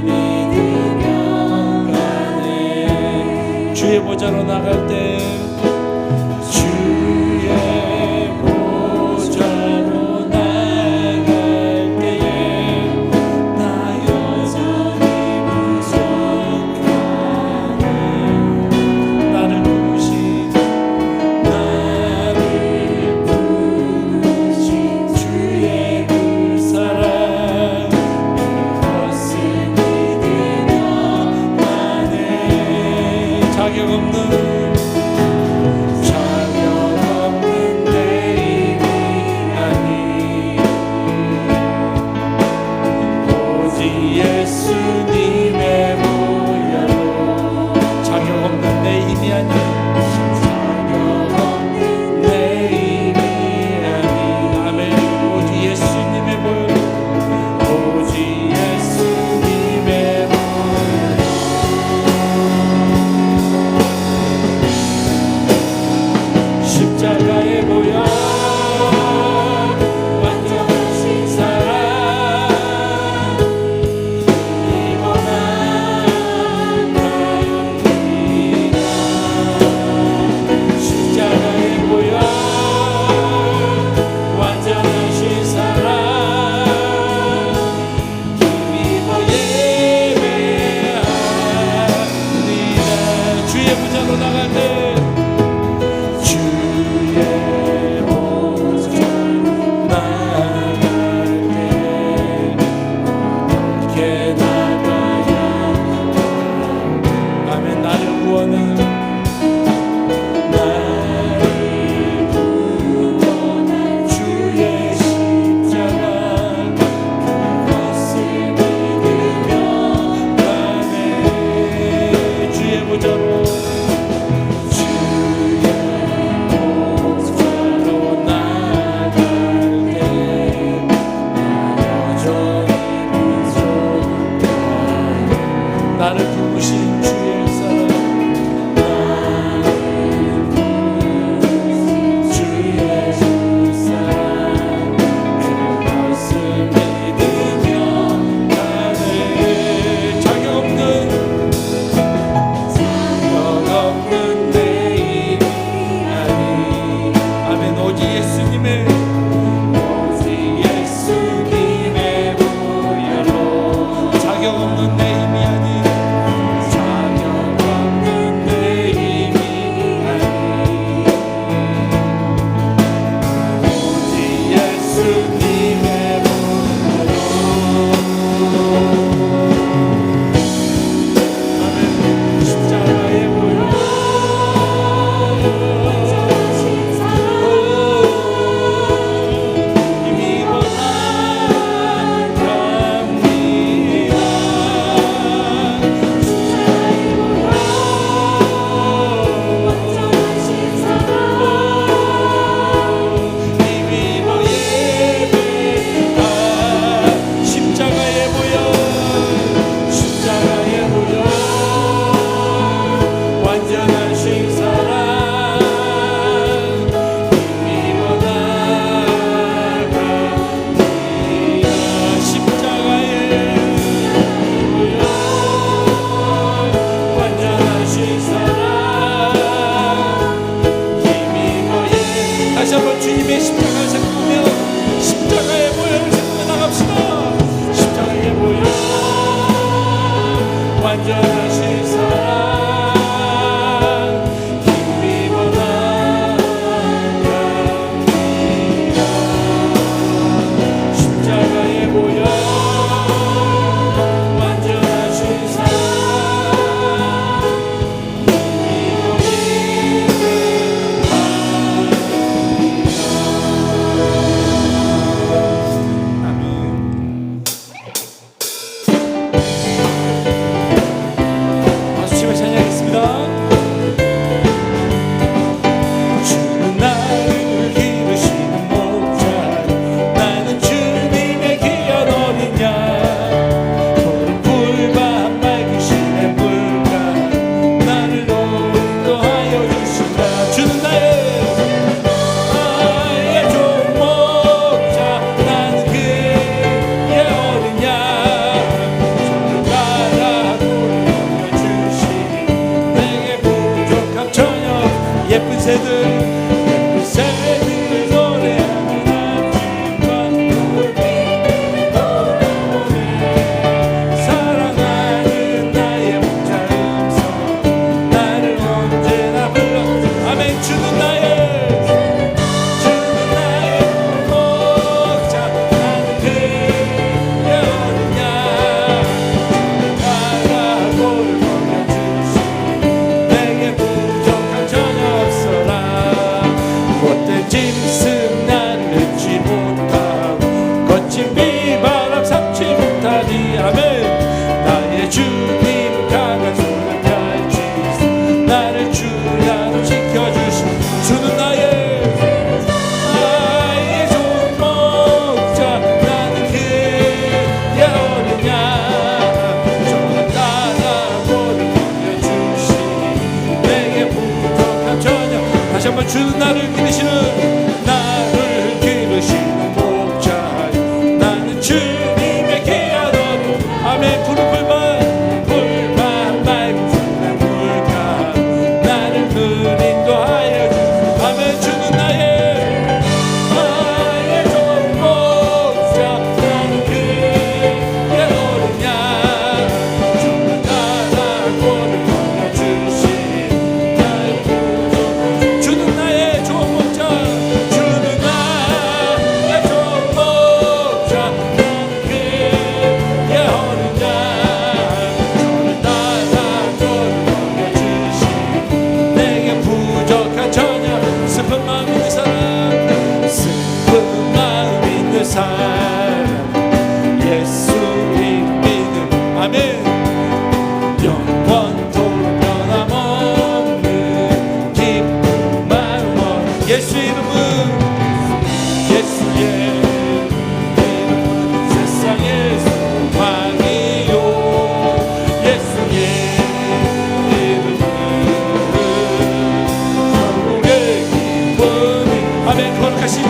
믿으며 가네. 주의 보좌로 나갈 때 자격 없는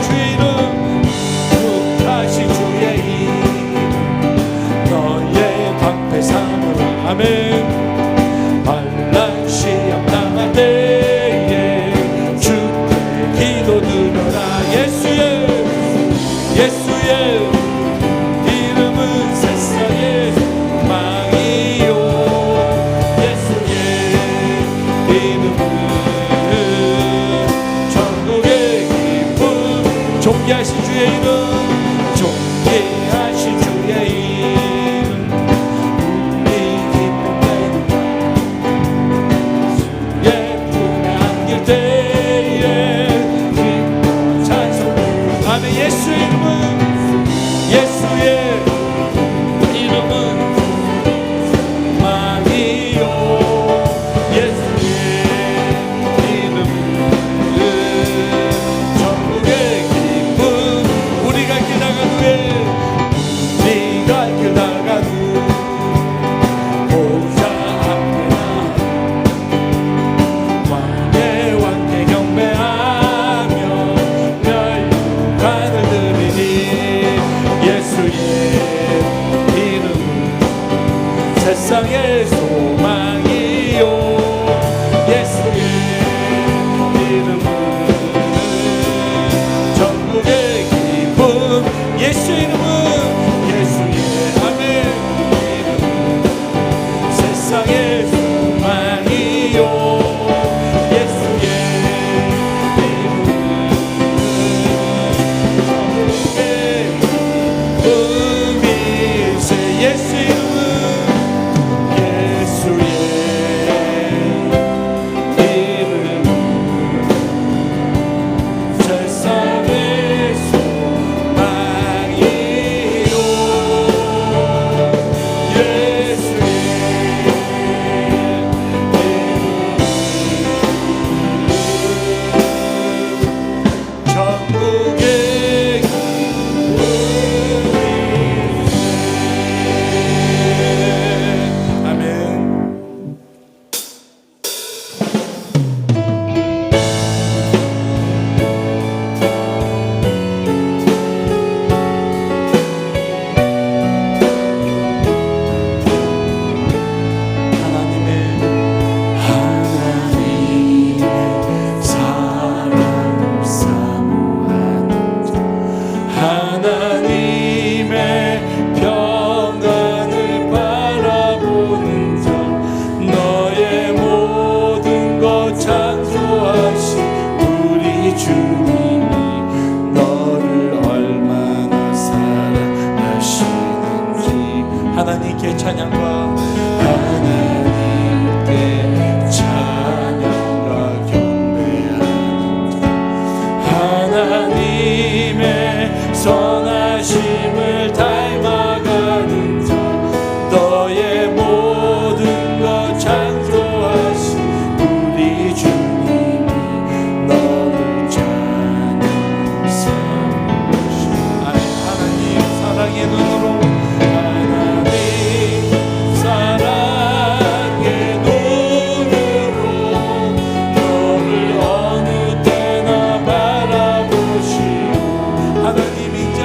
주의 이름 축하하신 주의 이름 너의 방패 삼으라 아멘 환난 시험 당할 때에 주께 기도 드려라 예수의 이름은 세상의 망이요 예수의 이름은 천국의 기쁨 존귀하신 주의 이름 존귀하신 주의 이름 우리 기쁨 주의 품에 안길 때에 기뻐 찬송 아멘 예수의 이름은 망이요 예수의 이름은 천국의 기쁨 우리 갈 길 나간 후에 보좌 앞에 나 왕의 경배하며 멸관을 드리니 예수의 이름은 세상의 소망이요 예수의 이름은 전국의 기쁨 예수의 이름은 예수의 아멘 이름은 세상의 소망이요 예수의 이름은 음일세 예수의 이름은 예수의 이름은 세상의 소망이요 예수의 이름은 전국의 아멘. 하나님의 사랑을 사모하는 자 하나님의 평안을 바라보는 자 너의 모든 것 창조하신 우리 주님이 너를 얼마나 사랑하시는지 하나님께 찬양과 하나님께 찬양과 경배하는 자 하나님의 선하심을 닮아가는 자 너의 모든 것 창조하신 우리 주님이 너를 찬양 삼으시오 아멘 하나님 사랑의 눈으로 하나님 사랑의 눈으로 너를 어느 때나 바라보시오 하나님 인자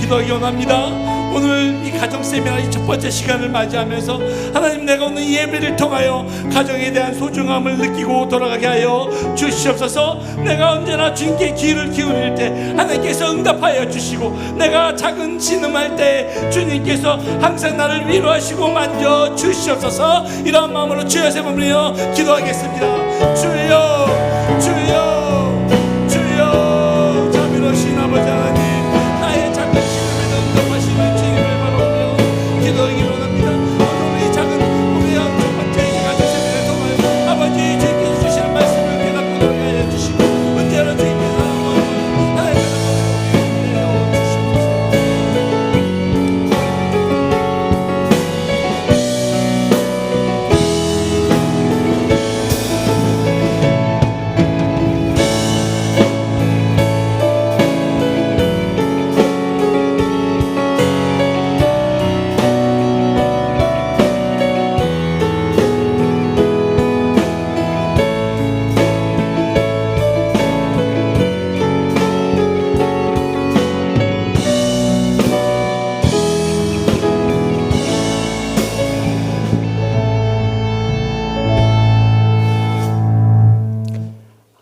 기도하기 원합니다. 오늘 이 가정 세미나의 첫 번째 시간을 맞이하면서 하나님, 내가 오늘 이 예배를 통하여 가정에 대한 소중함을 느끼고 돌아가게 하여 주시옵소서. 내가 언제나 주님께 귀를 기울일 때 하나님께서 응답하여 주시고, 내가 작은 신음할 때 주님께서 항상 나를 위로하시고 만져 주시옵소서. 이런 마음으로 주여 세 번 부르며 기도하겠습니다. 주여, 주여, 주여. 자비로우신 아버지 하나님, 나의 작은 신음에도 응답하시는 주님을 바라보며 기도하기 원합니다. 오늘 이 작은 우리의 첫 번째 가정 세미나를 통하여 아버지 주님께서 주시는 말씀을 깨닫고 돌아가게 하여 주시고, 언제나 주님께서 하나님께서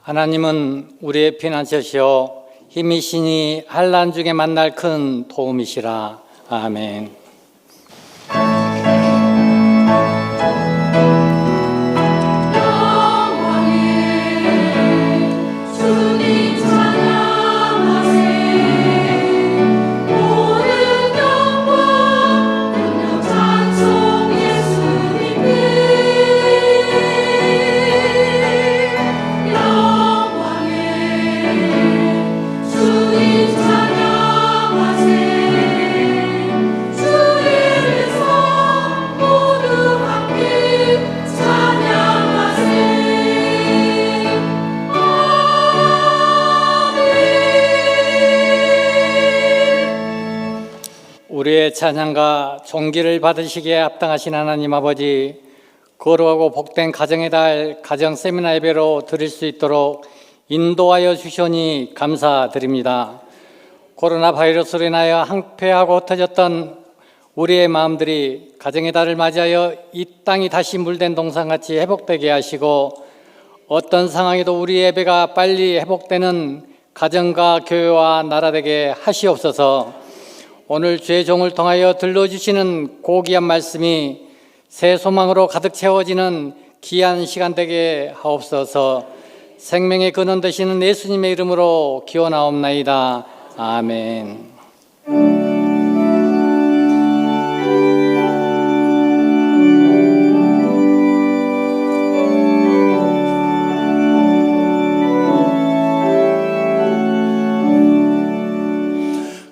하나님은 우리의 피난처시요 힘이시니 환난 중에 만날 큰 도움이시라. 아멘. 우리의 찬양과 존귀를 받으시기에 합당하신 하나님 아버지, 거룩하고 복된 가정의 달 가정 세미나 예배로 드릴 수 있도록 인도하여 주시니 감사드립니다. 코로나 바이러스로 인하여 항폐하고 흩어졌던 우리의 마음들이 가정의 달을 맞이하여 이 땅이 다시 물된 동산같이 회복되게 하시고, 어떤 상황에도 우리 예배가 빨리 회복되는 가정과 교회와 나라 되게 하시옵소서. 오늘 주의 종을 통하여 들려주시는 고귀한 말씀이 새 소망으로 가득 채워지는 귀한 시간 되게 하옵소서. 생명의 근원 되시는 예수님의 이름으로 기원하옵나이다. 아멘.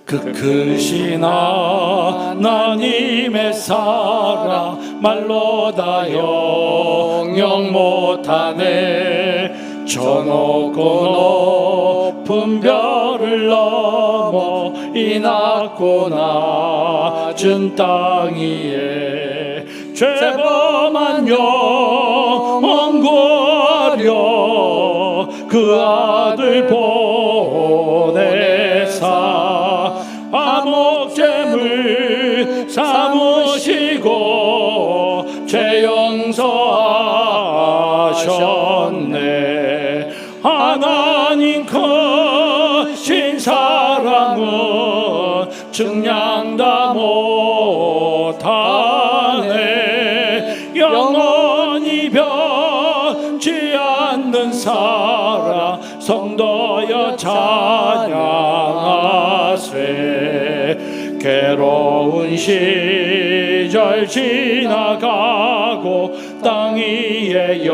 그 크신 하나님의 사랑 말로 다 영영 못하네. 저 높고 높은 별을 넘어 이 낮고 낮은 땅 위에 죄범한 영혼 구하려 그 아들 보내사 암흑죄물 삼으시고 죄 용서하셨네. 하나님 크신 사랑은 증량 다 못하네. 영원히 변치 않는 사랑 성도여 찬양하세. 괴로운 시절 지나가고 땅 위에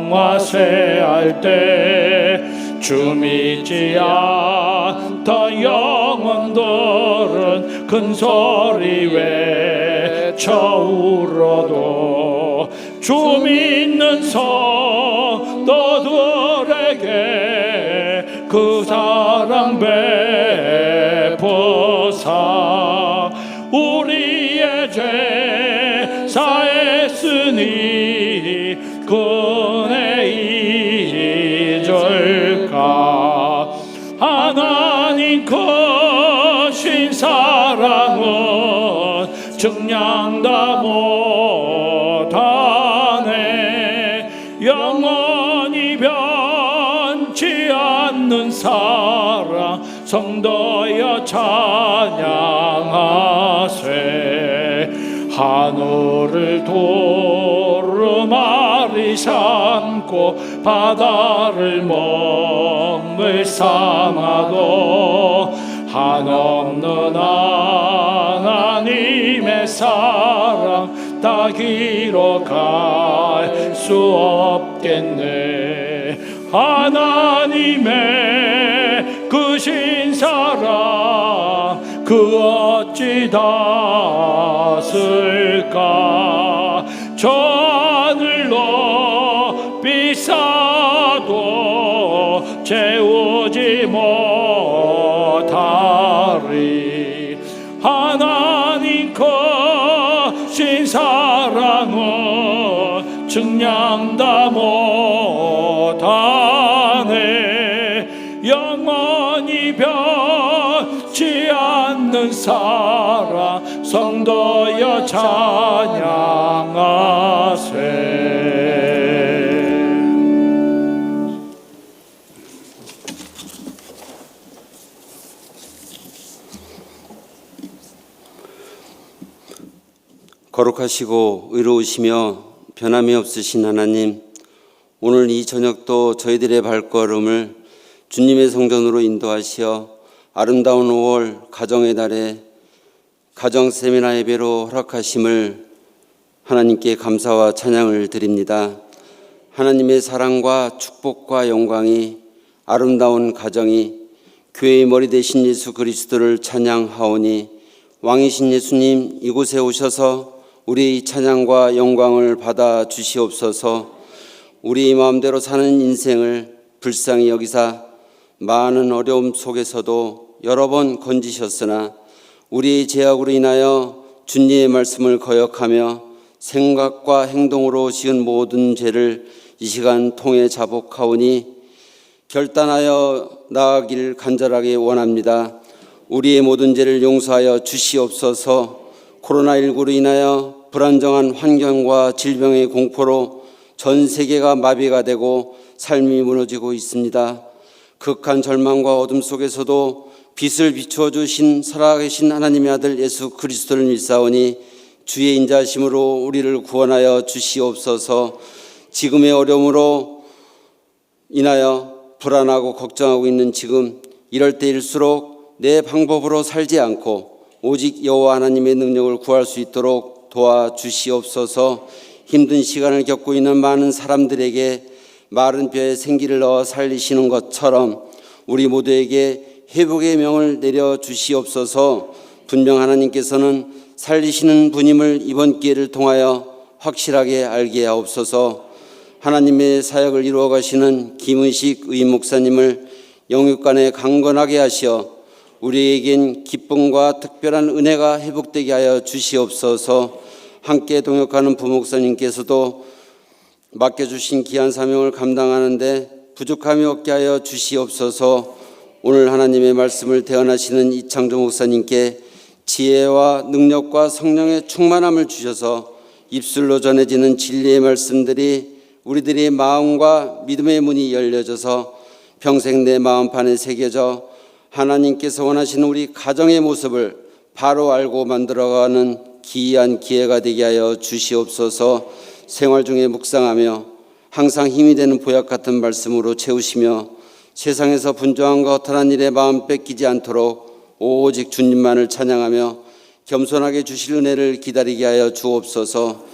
영화세할 때 주 믿지 않던 영혼들은 큰 소리 외쳐 울어도 주 믿는 성도들에게 그 사랑 베푸사 우리의 죄 사했으니 그네 잊을까. 하나님 크신 증량 다 못하네. 영원히 변치 않는 사랑 성도여 찬양하세. 하늘을 두루마리 삼고 바다를 먹물 삼아도 한없는 하나님의 사랑 따기로 갈 수 없겠네. 하나님의 그 신사랑 그 어찌 닿았을까. 저 하늘 높이 쌓아도 채우지 못하리. 하나님 거신 사랑은 증량 다 못하네. 영원히 변치 않는 사랑 성도여 찬양하세. 거룩하시고 의로우시며 변함이 없으신 하나님, 오늘 이 저녁도 저희들의 발걸음을 주님의 성전으로 인도하시어 아름다운 5월 가정의 달에 가정 세미나 예배로 허락하심을 하나님께 감사와 찬양을 드립니다. 하나님의 사랑과 축복과 영광이 아름다운 가정이 교회의 머리 되신 예수 그리스도를 찬양하오니, 왕이신 예수님 이곳에 오셔서 우리 찬양과 영광을 받아 주시옵소서. 우리 마음대로 사는 인생을 불쌍히 여기사 많은 어려움 속에서도 여러 번 건지셨으나 우리의 죄악으로 인하여 주님의 말씀을 거역하며 생각과 행동으로 지은 모든 죄를 이 시간 통해 자복하오니 결단하여 나아가길 간절하게 원합니다. 우리의 모든 죄를 용서하여 주시옵소서. 코로나19로 인하여 불안정한 환경과 질병의 공포로 전 세계가 마비가 되고 삶이 무너지고 있습니다. 극한 절망과 어둠 속에서도 빛을 비추어 주신 살아계신 하나님의 아들 예수 그리스도를 믿사오니 주의 인자하심으로 우리를 구원하여 주시옵소서. 지금의 어려움으로 인하여 불안하고 걱정하고 있는 지금, 이럴 때일수록 내 방법으로 살지 않고 오직 여호와 하나님의 능력을 구할 수 있도록 도와주시옵소서. 힘든 시간을 겪고 있는 많은 사람들에게 마른 뼈에 생기를 넣어 살리시는 것처럼 우리 모두에게 회복의 명을 내려 주시옵소서. 분명 하나님께서는 살리시는 분임을 이번 기회를 통하여 확실하게 알게 하옵소서. 하나님의 사역을 이루어 가시는 김은식 의임 목사님을 영육간에 강건하게 하시어 우리에겐 기쁨과 특별한 은혜가 회복되게 하여 주시옵소서. 함께 동역하는 부목사님께서도 맡겨주신 귀한 사명을 감당하는데 부족함이 없게 하여 주시옵소서. 오늘 하나님의 말씀을 대언하시는 이창조 목사님께 지혜와 능력과 성령의 충만함을 주셔서 입술로 전해지는 진리의 말씀들이 우리들의 마음과 믿음의 문이 열려져서 평생 내 마음판에 새겨져 하나님께서 원하시는 우리 가정의 모습을 바로 알고 만들어가는 기이한 기회가 되게 하여 주시옵소서. 생활 중에 묵상하며 항상 힘이 되는 보약 같은 말씀으로 채우시며 세상에서 분주함과 허탄한 일에 마음 뺏기지 않도록 오직 주님만을 찬양하며 겸손하게 주실 은혜를 기다리게 하여 주옵소서.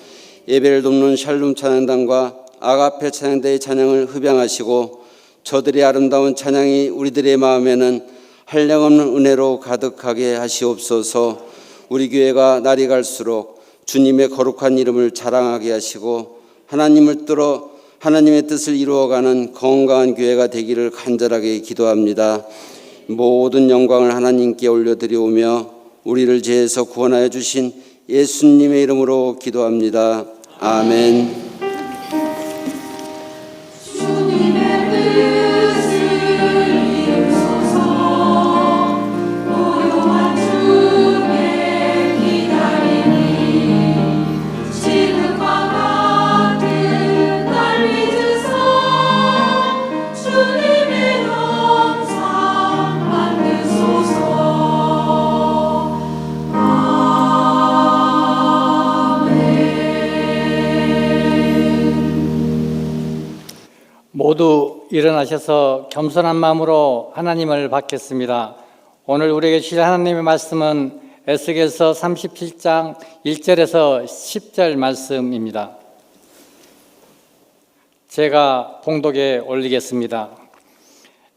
예배를 돕는 샬롬 찬양단과 아가페 찬양대의 찬양을 흡양하시고 저들의 아름다운 찬양이 우리들의 마음에는 한량없는 은혜로 가득하게 하시옵소서. 우리 교회가 날이 갈수록 주님의 거룩한 이름을 자랑하게 하시고 하나님의 뜻을 이루어가는 건강한 교회가 되기를 간절하게 기도합니다. 모든 영광을 하나님께 올려드리오며 우리를 죄에서 구원하여 주신 예수님의 이름으로 기도합니다. 아멘. 고요한 춤에 기다리는 모두 일어나셔서 겸손한 마음으로 하나님을 받겠습니다. 오늘 우리에게 주실 하나님의 말씀은 에스겔서 37장 1절에서 10절 말씀입니다. 제가 봉독에 올리겠습니다.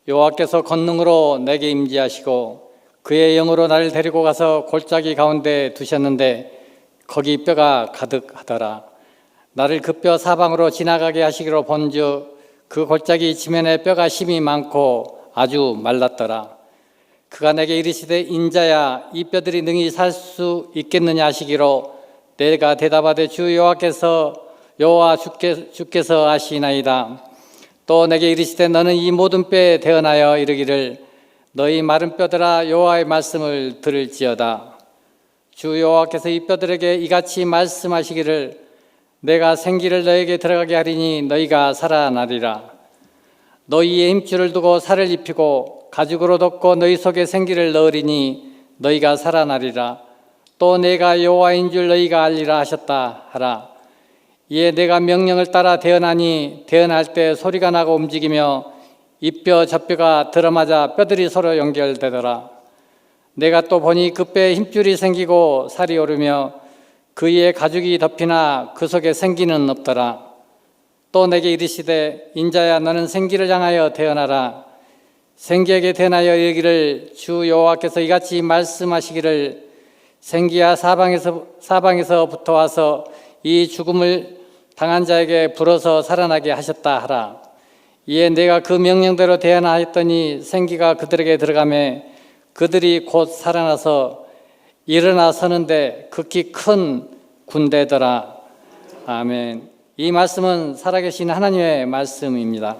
여호와께서 권능으로 내게 임재하시고 그의 영으로 나를 데리고 가서 골짜기 가운데 두셨는데 거기 뼈가 가득하더라. 나를 그 뼈 사방으로 지나가게 하시기로 본즉 그 골짜기 지면에 뼈가 심이 많고 아주 말랐더라. 그가 내게 이르시되 인자야 이 뼈들이 능히 살 수 있겠느냐 하시기로 내가 대답하되 주 여호와 주께서 아시나이다. 또 내게 이르시되 너는 이 모든 뼈에 대언하여 이르기를 너희 마른 뼈들아 여호와의 말씀을 들을지어다. 주 여호와께서 이 뼈들에게 이같이 말씀하시기를 내가 생기를 너에게 들어가게 하리니 너희가 살아나리라. 너희의 힘줄을 두고 살을 입히고 가죽으로 덮고 너희 속에 생기를 넣으리니 너희가 살아나리라. 또 내가 여호와인 줄 너희가 알리라 하셨다 하라. 이에 내가 명령을 따라 대언하니 대언할 때 소리가 나고 움직이며 이 뼈 저 뼈가 들어맞아 뼈들이 서로 연결되더라. 내가 또 보니 그 뼈에 힘줄이 생기고 살이 오르며 그 위에 가죽이 덮이나 그 속에 생기는 없더라. 또 내게 이르시되 인자야 너는 생기를 향하여 대언하라. 생기에게 대언하여 이르기를 주 여호와께서 이같이 말씀하시기를 생기야 사방에서부터 와서 이 죽음을 당한 자에게 불어서 살아나게 하셨다 하라. 이에 내가 그 명령대로 대언하였더니 생기가 그들에게 들어가매 그들이 곧 살아나서 일어나 서는데 극히 큰 군대더라. 아멘. 이 말씀은 살아계신 하나님의 말씀입니다.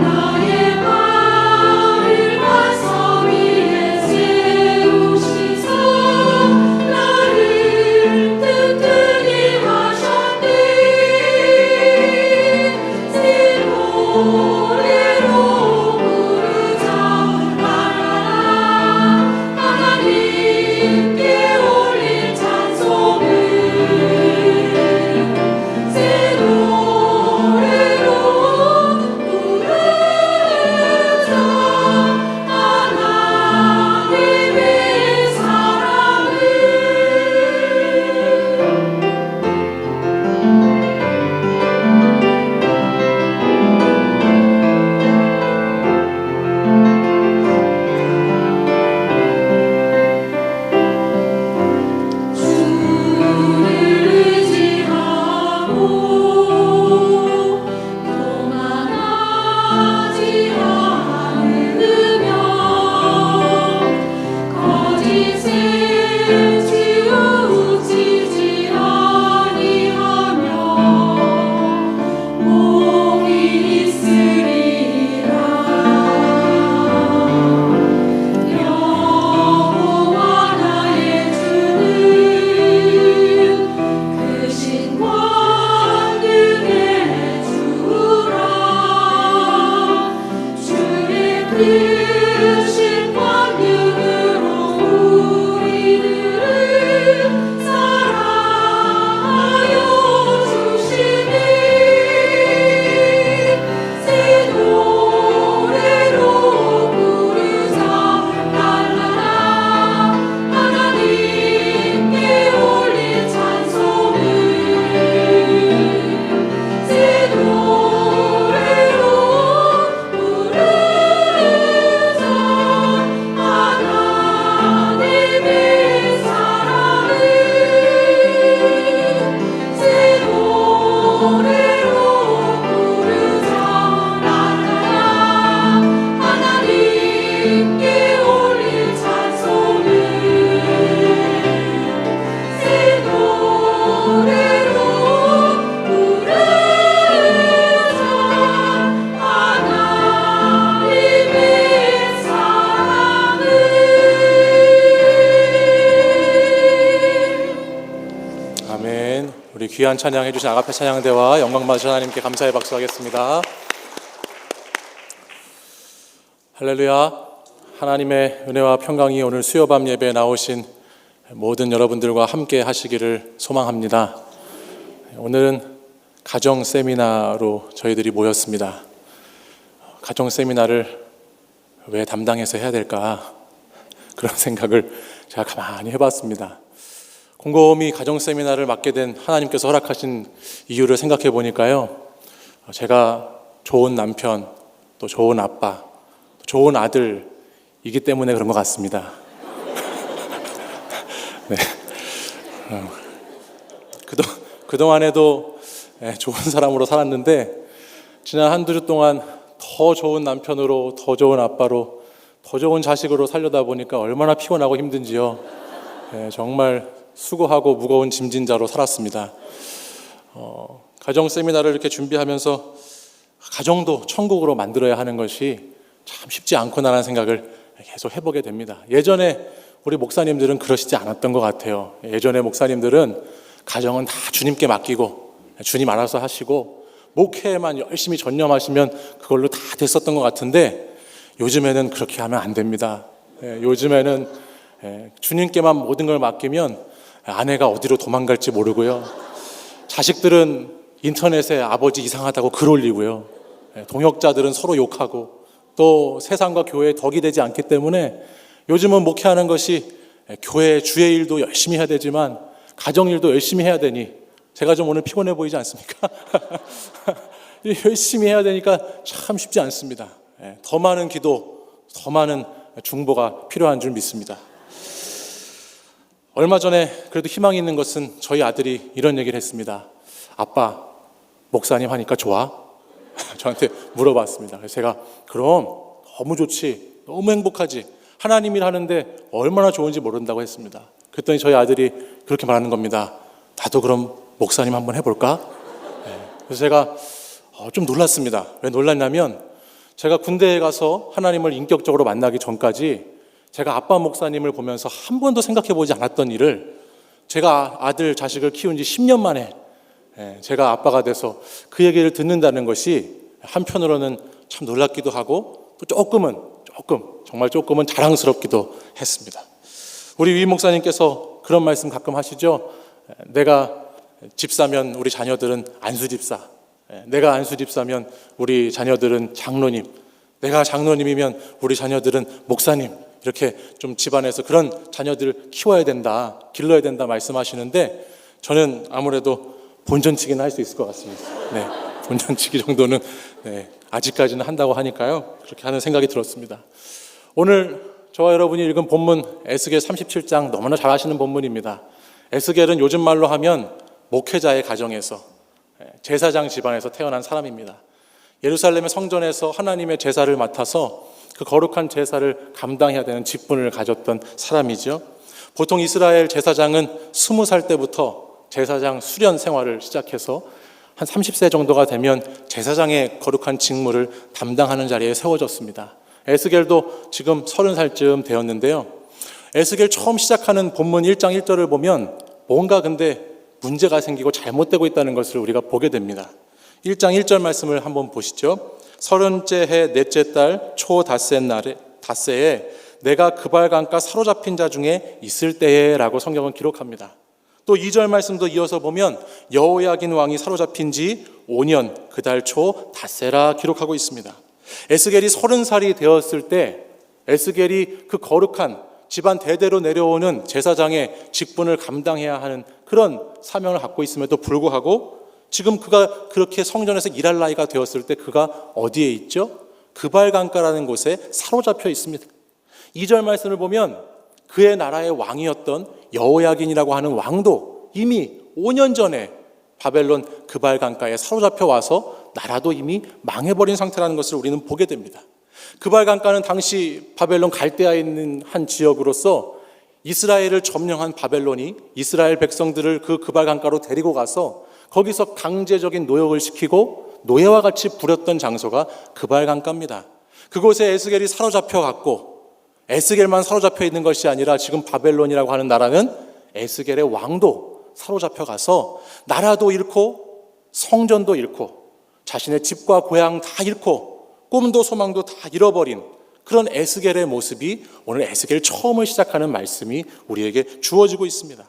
나의 발을 바서 위에 세우시고 귀한 찬양 해주신 아가페 찬양대와 영광 받으신 하나님께 감사의 박수하겠습니다. 할렐루야. 하나님의 은혜와 평강이 오늘 수요밤 예배에 나오신 모든 여러분들과 함께 하시기를 소망합니다. 오늘은 가정 세미나로 저희들이 모였습니다. 가정 세미나를 왜 담당해서 해야 될까? 그런 생각을 제가 가만히 해봤습니다. 곰곰이 가정 세미나를 맡게 된 하나님께서 허락하신 이유를 생각해 보니까요, 제가 좋은 남편, 또 좋은 아빠, 또 좋은 아들이기 때문에 그런 것 같습니다. 네. 그동안에도 좋은 사람으로 살았는데 지난 한두 주 동안 더 좋은 남편으로, 더 좋은 아빠로, 더 좋은 자식으로 살려다 보니까 얼마나 피곤하고 힘든지요. 정말 수고하고 무거운 짐진자로 살았습니다. 가정 세미나를 이렇게 준비하면서 가정도 천국으로 만들어야 하는 것이 참 쉽지 않구나라는 생각을 계속 해보게 됩니다. 예전에 우리 목사님들은 그러시지 않았던 것 같아요. 예전에 목사님들은 가정은 다 주님께 맡기고 주님 알아서 하시고 목회에만 열심히 전념하시면 그걸로 다 됐었던 것 같은데 요즘에는 그렇게 하면 안 됩니다. 요즘에는 주님께만 모든 걸 맡기면 아내가 어디로 도망갈지 모르고요. 자식들은 인터넷에 아버지 이상하다고 글 올리고요. 동역자들은 서로 욕하고 또 세상과 교회에 덕이 되지 않기 때문에 요즘은 목회하는 것이 교회 주의 일도 열심히 해야 되지만 가정 일도 열심히 해야 되니 제가 좀 오늘 피곤해 보이지 않습니까? 열심히 해야 되니까 참 쉽지 않습니다. 더 많은 기도, 더 많은 중보가 필요한 줄 믿습니다. 얼마 전에 그래도 희망이 있는 것은 저희 아들이 이런 얘기를 했습니다. 아빠, 목사님 하니까 좋아? 저한테 물어봤습니다. 그래서 제가 그럼 너무 좋지, 너무 행복하지, 하나님 일 하는데 얼마나 좋은지 모른다고 했습니다. 그랬더니 저희 아들이 그렇게 말하는 겁니다. 나도 그럼 목사님 한번 해볼까? 그래서 제가 좀 놀랐습니다. 왜 놀랐냐면 제가 군대에 가서 하나님을 인격적으로 만나기 전까지 제가 아빠 목사님을 보면서 한 번도 생각해 보지 않았던 일을 제가 아들 자식을 키운 지 10년 만에 제가 아빠가 돼서 그 얘기를 듣는다는 것이 한편으로는 참 놀랍기도 하고 또 정말 조금은 자랑스럽기도 했습니다. 우리 위 목사님께서 그런 말씀 가끔 하시죠. 내가 집사면 우리 자녀들은 안수집사, 내가 안수집사면 우리 자녀들은 장로님, 내가 장로님이면 우리 자녀들은 목사님, 이렇게 좀 집안에서 그런 자녀들을 키워야 된다, 길러야 된다 말씀하시는데 저는 아무래도 본전치기는 할 수 있을 것 같습니다. 네, 본전치기 정도는 아직까지는 한다고 하니까요. 그렇게 하는 생각이 들었습니다. 오늘 저와 여러분이 읽은 본문 에스겔 37장 너무나 잘 아시는 본문입니다. 에스겔은 요즘 말로 하면 목회자의 가정에서 제사장 집안에서 태어난 사람입니다. 예루살렘의 성전에서 하나님의 제사를 맡아서 그 거룩한 제사를 감당해야 되는 직분을 가졌던 사람이죠. 보통 이스라엘 제사장은 20살 때부터 제사장 수련 생활을 시작해서 한 30세 정도가 되면 제사장의 거룩한 직무를 담당하는 자리에 세워졌습니다. 에스겔도 지금 30살쯤 되었는데요. 에스겔 처음 시작하는 본문 1장 1절을 보면 뭔가 근데 문제가 생기고 잘못되고 있다는 것을 우리가 보게 됩니다. 1장 1절 말씀을 한번 보시죠. 30째 해 넷째 달 초 닷새에 내가 그발강가 사로잡힌 자 중에 있을 때에 라고 성경은 기록합니다. 또 2절 말씀도 이어서 보면 여호야긴 왕이 사로잡힌 지 5년 그 달 초 닷새라 기록하고 있습니다. 에스겔이 30살이 되었을 때 에스겔이 그 거룩한 집안 대대로 내려오는 제사장의 직분을 감당해야 하는 그런 사명을 갖고 있음에도 불구하고 지금 그가 그렇게 성전에서 일할 나이가 되었을 때 그가 어디에 있죠? 그발강가라는 곳에 사로잡혀 있습니다. 2절 말씀을 보면 그의 나라의 왕이었던 여호야긴이라고 하는 왕도 이미 5년 전에 바벨론 그발강가에 사로잡혀 와서 나라도 이미 망해버린 상태라는 것을 우리는 보게 됩니다. 그발강가는 당시 바벨론 갈대아에 있는 한 지역으로서 이스라엘을 점령한 바벨론이 이스라엘 백성들을 그 그발강가로 데리고 가서 거기서 강제적인 노역을 시키고 노예와 같이 부렸던 장소가 그발강가입니다. 그곳에 에스겔이 사로잡혀 갔고 에스겔만 사로잡혀 있는 것이 아니라 지금 바벨론이라고 하는 나라는 에스겔의 왕도 사로잡혀 가서 나라도 잃고 성전도 잃고 자신의 집과 고향 다 잃고 꿈도 소망도 다 잃어버린 그런 에스겔의 모습이 오늘 에스겔 처음을 시작하는 말씀이 우리에게 주어지고 있습니다.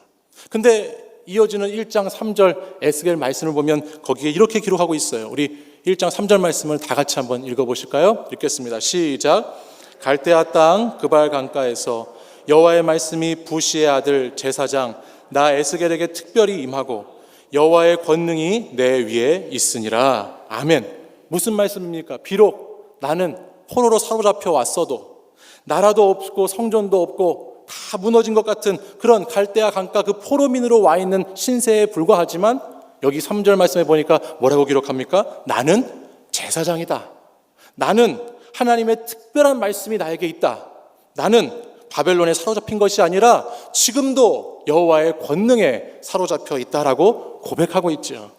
근데 이어지는 1장 3절 에스겔 말씀을 보면 거기에 이렇게 기록하고 있어요. 우리 1장 3절 말씀을 다 같이 한번 읽어보실까요? 읽겠습니다. 시작. 갈대아 땅 그발 강가에서 여호와의 말씀이 부시의 아들 제사장 나 에스겔에게 특별히 임하고 여호와의 권능이 내 위에 있으니라. 아멘. 무슨 말씀입니까? 비록 나는 포로로 사로잡혀 왔어도 나라도 없고 성전도 없고 다 무너진 것 같은 그런 갈대아 강가 그 포로민으로 와 있는 신세에 불과하지만 여기 3절 말씀에 보니까 뭐라고 기록합니까? 나는 제사장이다. 나는 하나님의 특별한 말씀이 나에게 있다. 나는 바벨론에 사로잡힌 것이 아니라 지금도 여호와의 권능에 사로잡혀 있다라고 고백하고 있죠.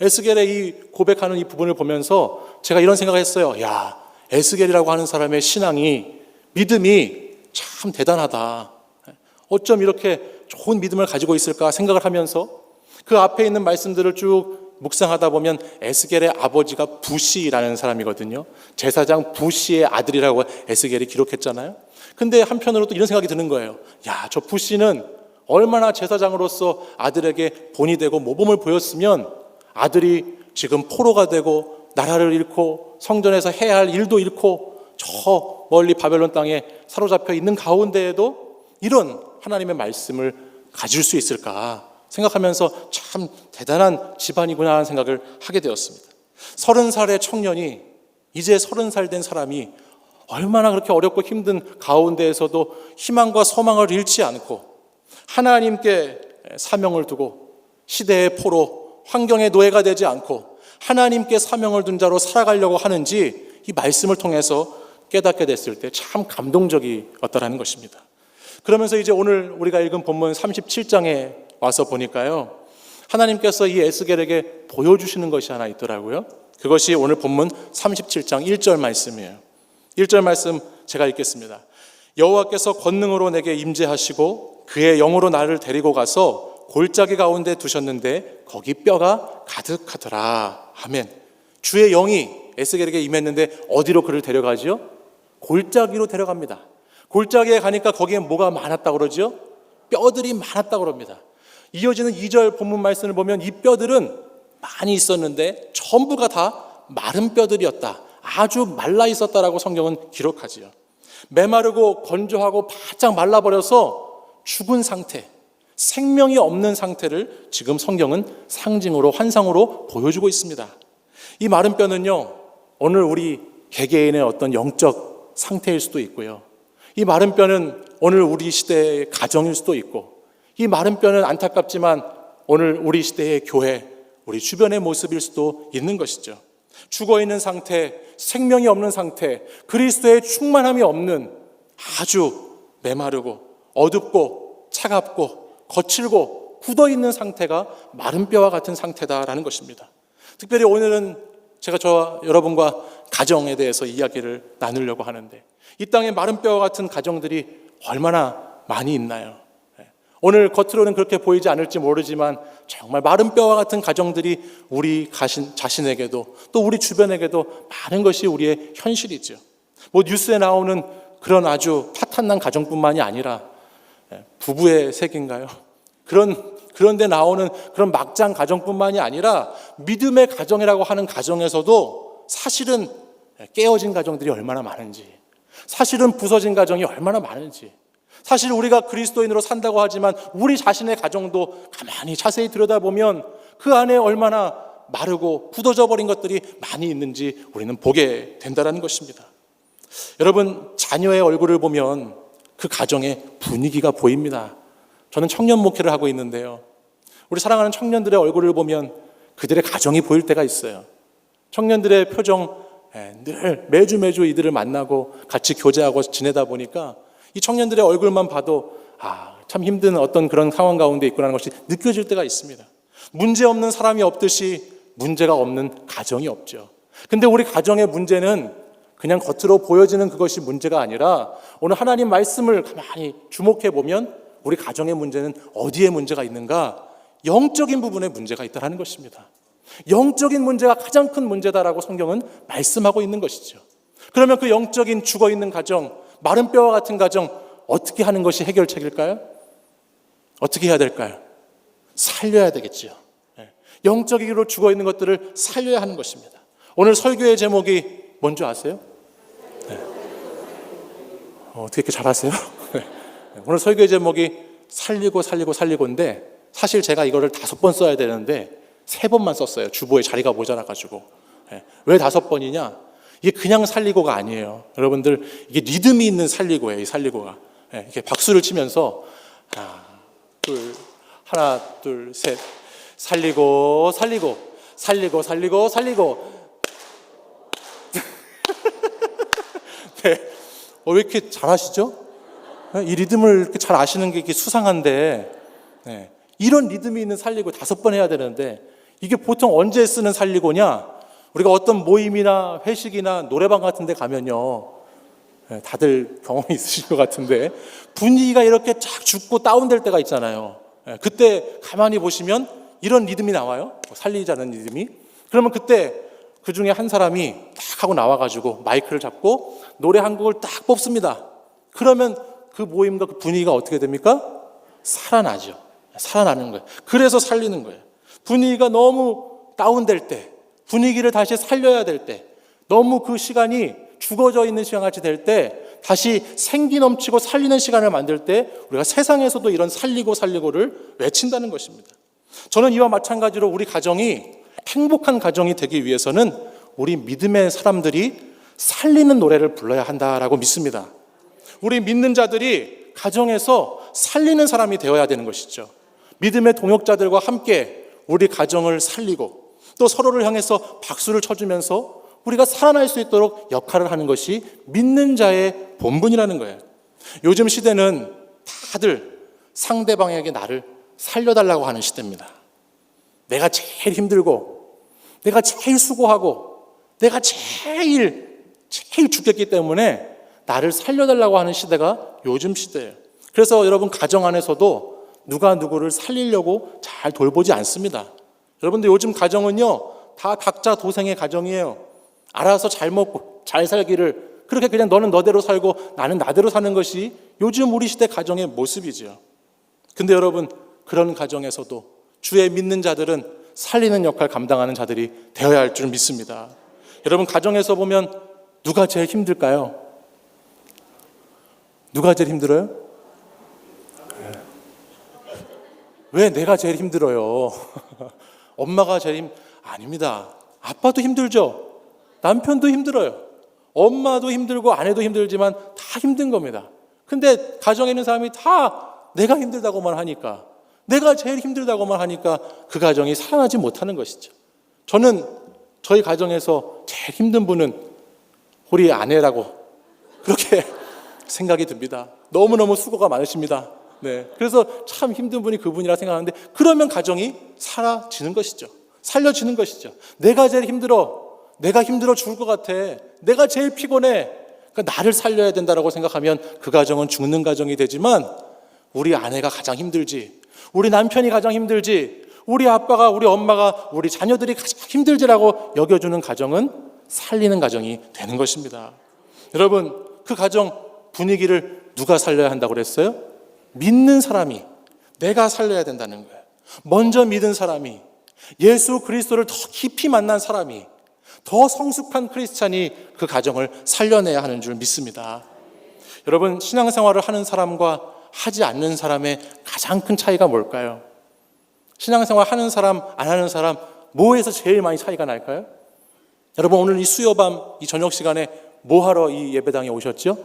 에스겔의 이 고백하는 이 부분을 보면서 제가 이런 생각을 했어요. 야, 에스겔이라고 하는 사람의 신앙이 믿음이 참 대단하다. 어쩜 이렇게 좋은 믿음을 가지고 있을까 생각을 하면서 그 앞에 있는 말씀들을 쭉 묵상하다 보면 에스겔의 아버지가 부시라는 사람이거든요. 제사장 부시의 아들이라고 에스겔이 기록했잖아요. 근데 한편으로 또 이런 생각이 드는 거예요. 야, 저 부시는 얼마나 제사장으로서 아들에게 본이 되고 모범을 보였으면 아들이 지금 포로가 되고 나라를 잃고 성전에서 해야 할 일도 잃고 저 멀리 바벨론 땅에 사로잡혀 있는 가운데에도 이런 하나님의 말씀을 가질 수 있을까 생각하면서 참 대단한 집안이구나 하는 생각을 하게 되었습니다. 30살의 청년이 이제 30살 된 사람이 얼마나 그렇게 어렵고 힘든 가운데에서도 희망과 소망을 잃지 않고 하나님께 사명을 두고 시대의 포로 환경의 노예가 되지 않고 하나님께 사명을 둔 자로 살아가려고 하는지 이 말씀을 통해서 깨닫게 됐을 때 참 감동적이었다라는 것입니다. 그러면서 이제 오늘 우리가 읽은 본문 37장에 와서 보니까요, 하나님께서 이 에스겔에게 보여주시는 것이 하나 있더라고요. 그것이 오늘 본문 37장 1절 말씀이에요. 1절 말씀 제가 읽겠습니다. 여호와께서 권능으로 내게 임재하시고 그의 영으로 나를 데리고 가서 골짜기 가운데 두셨는데 거기 뼈가 가득하더라. 아멘. 주의 영이 에스겔에게 임했는데 어디로 그를 데려가지요? 골짜기로 데려갑니다. 골짜기에 가니까 거기에 뭐가 많았다고 그러죠? 뼈들이 많았다고 그럽니다. 이어지는 2절 본문 말씀을 보면 이 뼈들은 많이 있었는데 전부가 다 마른 뼈들이었다. 아주 말라 있었다라고 성경은 기록하지요. 메마르고 건조하고 바짝 말라버려서 죽은 상태, 생명이 없는 상태를 지금 성경은 상징으로 환상으로 보여주고 있습니다. 이 마른 뼈는요, 오늘 우리 개개인의 어떤 영적 상태일 수도 있고요. 이 마른 뼈는 오늘 우리 시대의 가정일 수도 있고, 이 마른 뼈는 안타깝지만 오늘 우리 시대의 교회, 우리 주변의 모습일 수도 있는 것이죠. 죽어있는 상태, 생명이 없는 상태, 그리스도의 충만함이 없는 아주 메마르고 어둡고 차갑고 거칠고 굳어있는 상태가 마른 뼈와 같은 상태다라는 것입니다. 특별히 오늘은 제가 저와 여러분과 가정에 대해서 이야기를 나누려고 하는데, 이 땅에 마른 뼈와 같은 가정들이 얼마나 많이 있나요? 오늘 겉으로는 그렇게 보이지 않을지 모르지만 정말 마른 뼈와 같은 가정들이 우리 자신에게도 또 우리 주변에게도 많은 것이 우리의 현실이죠. 뭐 뉴스에 나오는 그런 아주 파탄난 가정뿐만이 아니라 부부의 색인가요? 그런데 나오는 그런 막장 가정뿐만이 아니라 믿음의 가정이라고 하는 가정에서도 사실은 깨어진 가정들이 얼마나 많은지, 사실은 부서진 가정이 얼마나 많은지, 사실 우리가 그리스도인으로 산다고 하지만 우리 자신의 가정도 가만히 자세히 들여다보면 그 안에 얼마나 마르고 굳어져 버린 것들이 많이 있는지 우리는 보게 된다는 것입니다. 여러분, 자녀의 얼굴을 보면 그 가정의 분위기가 보입니다. 저는 청년 목회를 하고 있는데요, 우리 사랑하는 청년들의 얼굴을 보면 그들의 가정이 보일 때가 있어요. 청년들의 표정, 늘 매주 이들을 만나고 같이 교제하고 지내다 보니까 이 청년들의 얼굴만 봐도 참 힘든 어떤 그런 상황 가운데 있구나라는 것이 느껴질 때가 있습니다. 문제 없는 사람이 없듯이 문제가 없는 가정이 없죠. 근데 우리 가정의 문제는 그냥 겉으로 보여지는 그것이 문제가 아니라 오늘 하나님 말씀을 가만히 주목해 보면 우리 가정의 문제는 어디에 문제가 있는가? 영적인 부분에 문제가 있다는 것입니다. 영적인 문제가 가장 큰 문제다라고 성경은 말씀하고 있는 것이죠. 그러면 그 영적인 죽어있는 가정, 마른 뼈와 같은 가정 어떻게 하는 것이 해결책일까요? 어떻게 해야 될까요? 살려야 되겠지요. 영적으로 죽어있는 것들을 살려야 하는 것입니다. 오늘 설교의 제목이 뭔지 아세요? 어떻게 이렇게 잘하세요? 오늘 설교의 제목이 살리고인데 사실 제가 이거를 5번 써야 되는데 3번만 썼어요. 주보에 자리가 모자라가지고. 왜 5번이냐? 이게 그냥 살리고가 아니에요. 여러분들, 이게 리듬이 있는 살리고예요. 이 살리고가. 이렇게 박수를 치면서 하나, 둘, 셋. 살리고. 네. 왜 이렇게 잘하시죠? 이 리듬을 이렇게 잘 아시는 게 이렇게 수상한데, 이런 리듬이 있는 살리고 5번 해야 되는데, 이게 보통 언제 쓰는 살리고냐? 우리가 어떤 모임이나 회식이나 노래방 같은 데 가면요, 다들 경험이 있으실 것 같은데, 분위기가 이렇게 쫙 죽고 다운될 때가 있잖아요. 그때 가만히 보시면 이런 리듬이 나와요. 살리자는 리듬이. 그러면 그때 그 중에 한 사람이 딱 하고 나와가지고 마이크를 잡고 노래 한 곡을 딱 뽑습니다. 그러면 그 모임과 그 분위기가 어떻게 됩니까? 살아나죠. 살아나는 거예요. 그래서 살리는 거예요. 분위기가 너무 다운될 때, 분위기를 다시 살려야 될 때, 너무 그 시간이 죽어져 있는 시간같이 될 때 다시 생기 넘치고 살리는 시간을 만들 때 우리가 세상에서도 이런 살리고를 외친다는 것입니다. 저는 이와 마찬가지로 우리 가정이 행복한 가정이 되기 위해서는 우리 믿음의 사람들이 살리는 노래를 불러야 한다라고 믿습니다. 우리 믿는 자들이 가정에서 살리는 사람이 되어야 되는 것이죠. 믿음의 동역자들과 함께 우리 가정을 살리고 또 서로를 향해서 박수를 쳐주면서 우리가 살아날 수 있도록 역할을 하는 것이 믿는 자의 본분이라는 거예요. 요즘 시대는 다들 상대방에게 나를 살려달라고 하는 시대입니다. 내가 제일 힘들고 내가 제일 수고하고 내가 제일 죽겠기 때문에 나를 살려달라고 하는 시대가 요즘 시대예요. 그래서 여러분 가정 안에서도 누가 누구를 살리려고 잘 돌보지 않습니다. 여러분들 요즘 가정은요 다 각자 도생의 가정이에요. 알아서 잘 먹고 잘 살기를 그렇게 그냥 너는 너대로 살고 나는 나대로 사는 것이 요즘 우리 시대 가정의 모습이죠. 근데 여러분 그런 가정에서도 주의 믿는 자들은 살리는 역할 감당하는 자들이 되어야 할 줄 믿습니다. 여러분 가정에서 보면 누가 제일 힘들까요? 누가 제일 힘들어요? 왜 내가 제일 힘들어요? 엄마가 제일 아닙니다. 아빠도 힘들죠. 남편도 힘들어요. 엄마도 힘들고 아내도 힘들지만 다 힘든 겁니다. 근데 가정에 있는 사람이 다 내가 힘들다고만 하니까 내가 제일 힘들다고만 하니까 그 가정이 살아나지 못하는 것이죠. 저는 저희 가정에서 제일 힘든 분은 우리 아내라고 그렇게 생각이 듭니다. 너무너무 수고가 많으십니다. 네, 그래서 참 힘든 분이 그분이라 생각하는데 그러면 가정이 살아지는 것이죠. 살려지는 것이죠. 내가 제일 힘들어. 내가 힘들어 죽을 것 같아. 내가 제일 피곤해. 그러니까 나를 살려야 된다고 생각하면 그 가정은 죽는 가정이 되지만 우리 아내가 가장 힘들지. 우리 남편이 가장 힘들지. 우리 아빠가, 우리 엄마가, 우리 자녀들이 가장 힘들지라고 여겨주는 가정은 살리는 가정이 되는 것입니다. 여러분, 그 가정 분위기를 누가 살려야 한다고 그랬어요? 믿는 사람이 내가 살려야 된다는 거예요. 먼저 믿은 사람이 예수 그리스도를 더 깊이 만난 사람이 더 성숙한 크리스찬이 그 가정을 살려내야 하는 줄 믿습니다. 여러분 신앙생활을 하는 사람과 하지 않는 사람의 가장 큰 차이가 뭘까요? 신앙생활 하는 사람 안 하는 사람 뭐에서 제일 많이 차이가 날까요? 여러분 오늘 이 수요밤 이 저녁 시간에 뭐 하러 이 예배당에 오셨죠?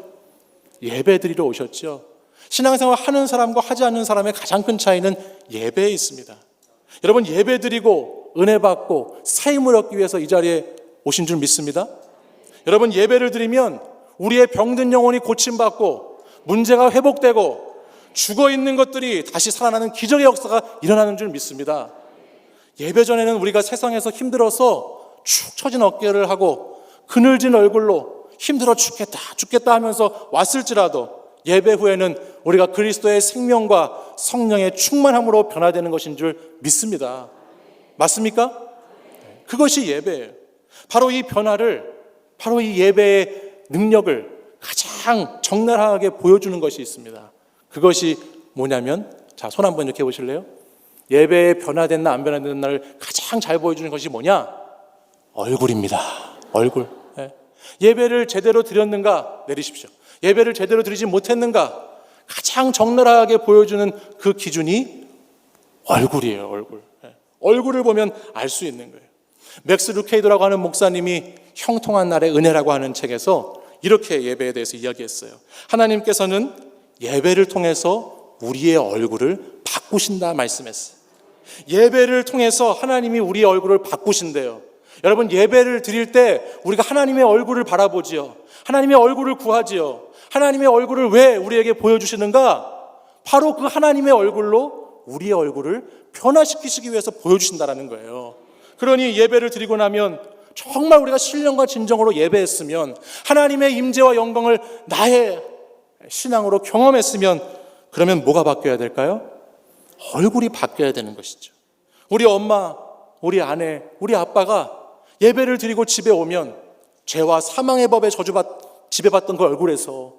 예배 드리러 오셨죠? 신앙생활 하는 사람과 하지 않는 사람의 가장 큰 차이는 예배에 있습니다. 여러분 예배 드리고 은혜 받고 사임을 얻기 위해서 이 자리에 오신 줄 믿습니다. 여러분 예배를 드리면 우리의 병든 영혼이 고침받고 문제가 회복되고 죽어있는 것들이 다시 살아나는 기적의 역사가 일어나는 줄 믿습니다. 예배 전에는 우리가 세상에서 힘들어서 축 처진 어깨를 하고 그늘진 얼굴로 힘들어 죽겠다 하면서 왔을지라도 예배 후에는 우리가 그리스도의 생명과 성령의 충만함으로 변화되는 것인 줄 믿습니다. 맞습니까? 그것이 예배예요. 바로 이 변화를, 바로 이 예배의 능력을 가장 적나라하게 보여주는 것이 있습니다. 그것이 뭐냐면, 자, 손 한번 이렇게 해보실래요? 예배에 변화됐나 안 변화됐나를 가장 잘 보여주는 것이 뭐냐? 얼굴입니다. 얼굴. 예배를 제대로 드렸는가? 내리십시오. 예배를 제대로 드리지 못했는가? 가장 적나라하게 보여주는 그 기준이 얼굴이에요. 얼굴. 얼굴을 보면 알 수 있는 거예요. 맥스 루케이도라고 하는 목사님이 형통한 날의 은혜라고 하는 책에서 이렇게 예배에 대해서 이야기했어요. 하나님께서는 예배를 통해서 우리의 얼굴을 바꾸신다 말씀했어요. 예배를 통해서 하나님이 우리의 얼굴을 바꾸신대요. 여러분, 예배를 드릴 때 우리가 하나님의 얼굴을 바라보지요. 하나님의 얼굴을 구하지요. 하나님의 얼굴을 왜 우리에게 보여주시는가? 바로 그 하나님의 얼굴로 우리의 얼굴을 변화시키시기 위해서 보여주신다는 거예요. 그러니 예배를 드리고 나면 정말 우리가 신령과 진정으로 예배했으면, 하나님의 임재와 영광을 나의 신앙으로 경험했으면, 그러면 뭐가 바뀌어야 될까요? 얼굴이 바뀌어야 되는 것이죠. 우리 엄마, 우리 아내, 우리 아빠가 예배를 드리고 집에 오면 죄와 사망의 법에 지배받던 그 얼굴에서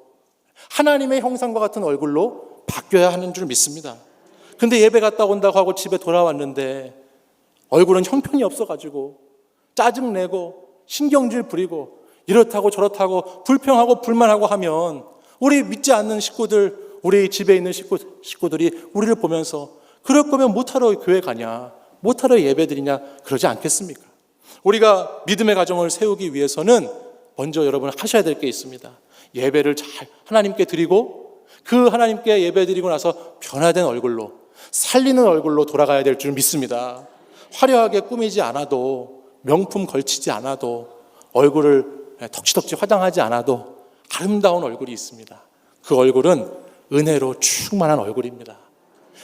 하나님의 형상과 같은 얼굴로 바뀌어야 하는 줄 믿습니다. 근데 예배 갔다 온다고 하고 집에 돌아왔는데 얼굴은 형편이 없어가지고 짜증내고 신경질 부리고 이렇다고 저렇다고 불평하고 불만하고 하면 우리 믿지 않는 식구들, 우리 집에 있는 식구들이 우리를 보면서 그럴 거면 못하러 교회 가냐, 못하러 예배 드리냐 그러지 않겠습니까? 우리가 믿음의 가정을 세우기 위해서는 먼저 여러분 하셔야 될 게 있습니다. 예배를 잘 하나님께 드리고 그 하나님께 예배 드리고 나서 변화된 얼굴로, 살리는 얼굴로 돌아가야 될 줄 믿습니다. 화려하게 꾸미지 않아도, 명품 걸치지 않아도, 얼굴을 덕지덕지 화장하지 않아도 아름다운 얼굴이 있습니다. 그 얼굴은 은혜로 충만한 얼굴입니다.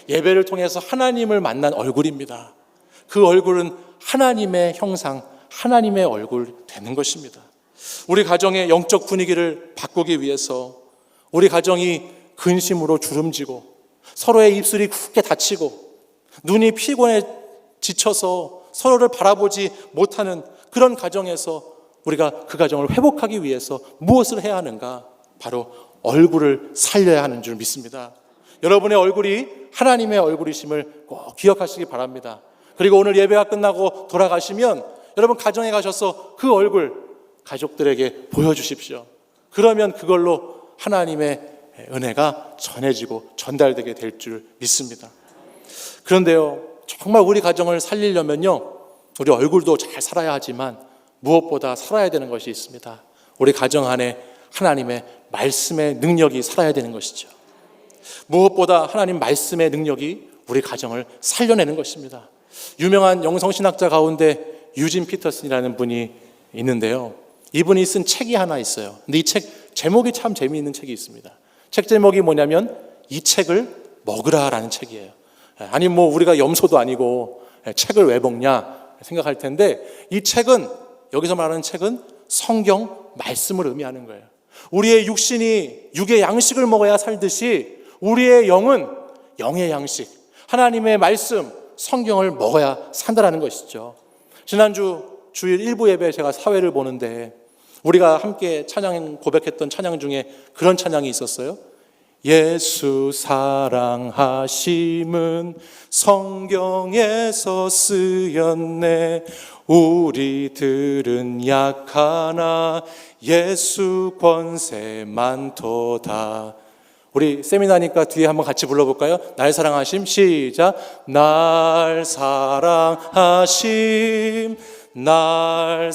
예배를 통해서 하나님을 만난 얼굴입니다. 그 얼굴은 하나님의 형상, 하나님의 얼굴 되는 것입니다. 우리 가정의 영적 분위기를 바꾸기 위해서 우리 가정이 근심으로 주름지고 서로의 입술이 굳게 닫히고 눈이 피곤해 지쳐서 서로를 바라보지 못하는 그런 가정에서 우리가 그 가정을 회복하기 위해서 무엇을 해야 하는가? 바로 얼굴을 살려야 하는 줄 믿습니다. 여러분의 얼굴이 하나님의 얼굴이심을 꼭 기억하시기 바랍니다. 그리고 오늘 예배가 끝나고 돌아가시면 여러분 가정에 가셔서 그 얼굴 가족들에게 보여주십시오. 그러면 그걸로 하나님의 은혜가 전해지고 전달되게 될 줄 믿습니다. 그런데요, 정말 우리 가정을 살리려면요, 우리 얼굴도 잘 살아야 하지만 무엇보다 살아야 되는 것이 있습니다. 우리 가정 안에 하나님의 말씀의 능력이 살아야 되는 것이죠. 무엇보다 하나님 말씀의 능력이 우리 가정을 살려내는 것입니다. 유명한 영성신학자 가운데 유진 피터슨이라는 분이 있는데요, 이분이 쓴 책이 하나 있어요. 근데 이 책 제목이 참 재미있는 책이 있습니다. 책 제목이 뭐냐면 이 책을 먹으라라는 책이에요. 아니 뭐 우리가 염소도 아니고 책을 왜 먹냐 생각할 텐데, 이 책은, 여기서 말하는 책은 성경 말씀을 의미하는 거예요. 우리의 육신이 육의 양식을 먹어야 살듯이 우리의 영은 영의 양식, 하나님의 말씀, 성경을 먹어야 산다라는 것이죠. 지난주 주일 일부 예배에 제가 사회를 보는데 우리가 함께 찬양 고백했던 찬양 중에 그런 찬양이 있었어요. 예수 사랑하심은 성경에서 쓰였네. 우리들은 약하나 예수 권세 많도다. 우리 세미나니까 뒤에 한번 같이 불러볼까요? 날 사랑하심, 시작. 날 사랑하심, 날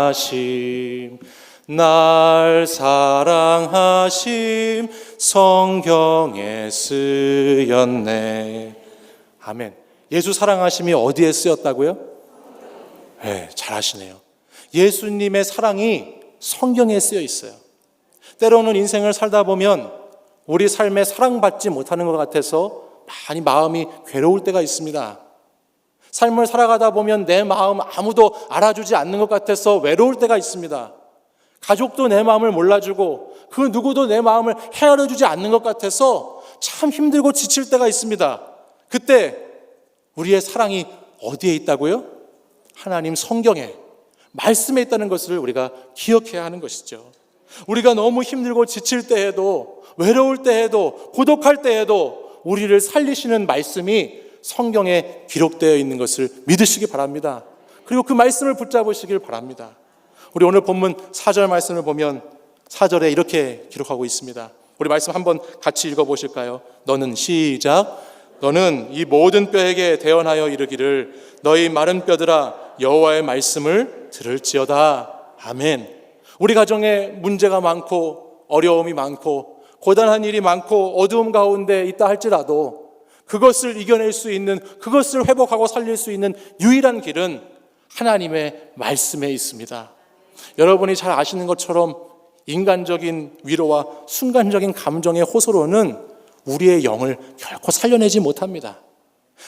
사랑하심, 날 사랑하심, 성경에 쓰였네. 아멘. 예수 사랑하심이 어디에 쓰였다고요? 네, 잘하시네요. 예수님의 사랑이 성경에 쓰여 있어요. 때로는 인생을 살다 보면 우리 삶에 사랑받지 못하는 것 같아서 많이 마음이 괴로울 때가 있습니다. 삶을 살아가다 보면 내 마음 아무도 알아주지 않는 것 같아서 외로울 때가 있습니다. 가족도 내 마음을 몰라주고 그 누구도 내 마음을 헤아려 주지 않는 것 같아서 참 힘들고 지칠 때가 있습니다. 그때 우리의 사랑이 어디에 있다고요? 하나님 성경에, 말씀에 있다는 것을 우리가 기억해야 하는 것이죠. 우리가 너무 힘들고 지칠 때에도, 외로울 때에도, 고독할 때에도 우리를 살리시는 말씀이 성경에 기록되어 있는 것을 믿으시기 바랍니다. 그리고 그 말씀을 붙잡으시길 바랍니다. 우리 오늘 본문 4절 말씀을 보면 4절에 이렇게 기록하고 있습니다. 우리 말씀 한번 같이 읽어보실까요? 너는 시작. 너는 이 모든 뼈에게 대언하여 이르기를 너희 마른 뼈들아 여호와의 말씀을 들을지어다. 아멘. 우리 가정에 문제가 많고 어려움이 많고 고단한 일이 많고 어두움 가운데 있다 할지라도 그것을 이겨낼 수 있는, 그것을 회복하고 살릴 수 있는 유일한 길은 하나님의 말씀에 있습니다. 여러분이 잘 아시는 것처럼 인간적인 위로와 순간적인 감정의 호소로는 우리의 영을 결코 살려내지 못합니다.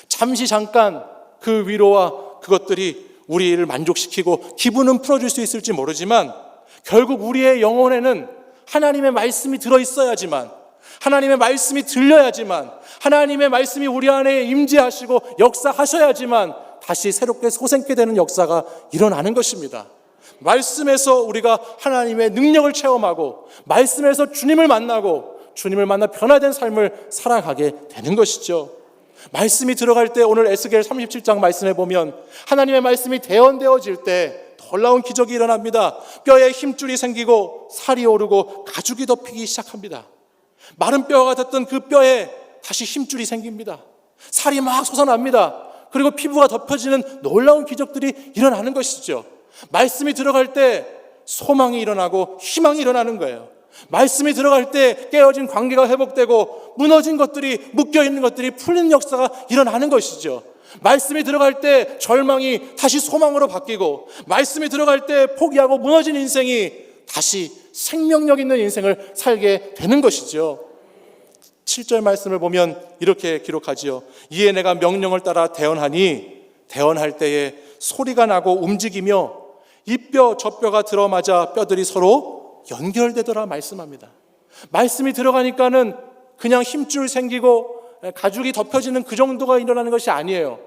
잠시 잠깐 그 위로와 그것들이 우리를 만족시키고 기분은 풀어줄 수 있을지 모르지만 결국 우리의 영혼에는 하나님의 말씀이 들어있어야지만, 하나님의 말씀이 들려야지만, 하나님의 말씀이 우리 안에 임재하시고 역사하셔야지만 다시 새롭게 솟게 되는 역사가 일어나는 것입니다. 말씀에서 우리가 하나님의 능력을 체험하고 말씀에서 주님을 만나고 주님을 만나 변화된 삶을 살아가게 되는 것이죠. 말씀이 들어갈 때 오늘 에스겔 37장 말씀에 보면 하나님의 말씀이 대언되어질 때 놀라운 기적이 일어납니다. 뼈에 힘줄이 생기고 살이 오르고 가죽이 덮이기 시작합니다. 마른 뼈가 됐던 그 뼈에 다시 힘줄이 생깁니다. 살이 막 솟아납니다. 그리고 피부가 덮여지는 놀라운 기적들이 일어나는 것이죠. 말씀이 들어갈 때 소망이 일어나고 희망이 일어나는 거예요. 말씀이 들어갈 때 깨어진 관계가 회복되고 무너진 것들이, 묶여있는 것들이 풀리는 역사가 일어나는 것이죠. 말씀이 들어갈 때 절망이 다시 소망으로 바뀌고, 말씀이 들어갈 때 포기하고 무너진 인생이 다시 생명력 있는 인생을 살게 되는 것이죠. 7절 말씀을 보면 이렇게 기록하지요. 이에 내가 명령을 따라 대언하니 대언할 때에 소리가 나고 움직이며 이 뼈 저 뼈가 들어맞아 뼈들이 서로 연결되더라 말씀합니다. 말씀이 들어가니까는 그냥 힘줄 생기고 가죽이 덮여지는 그 정도가 일어나는 것이 아니에요.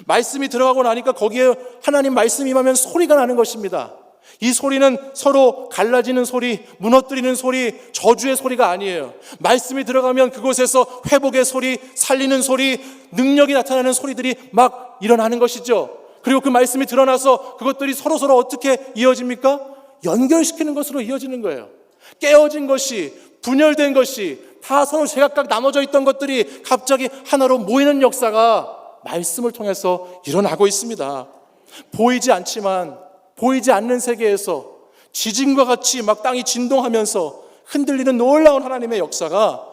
말씀이 들어가고 나니까 거기에 하나님 말씀이 임하면 소리가 나는 것입니다. 이 소리는 서로 갈라지는 소리, 무너뜨리는 소리, 저주의 소리가 아니에요. 말씀이 들어가면 그곳에서 회복의 소리, 살리는 소리, 능력이 나타나는 소리들이 막 일어나는 것이죠. 그리고 그 말씀이 드러나서 그것들이 서로서로 어떻게 이어집니까? 연결시키는 것으로 이어지는 거예요. 깨어진 것이, 분열된 것이, 다 서로 제각각 나눠져 있던 것들이 갑자기 하나로 모이는 역사가 말씀을 통해서 일어나고 있습니다. 보이지 않지만, 보이지 않는 세계에서 지진과 같이 막 땅이 진동하면서 흔들리는 놀라운 하나님의 역사가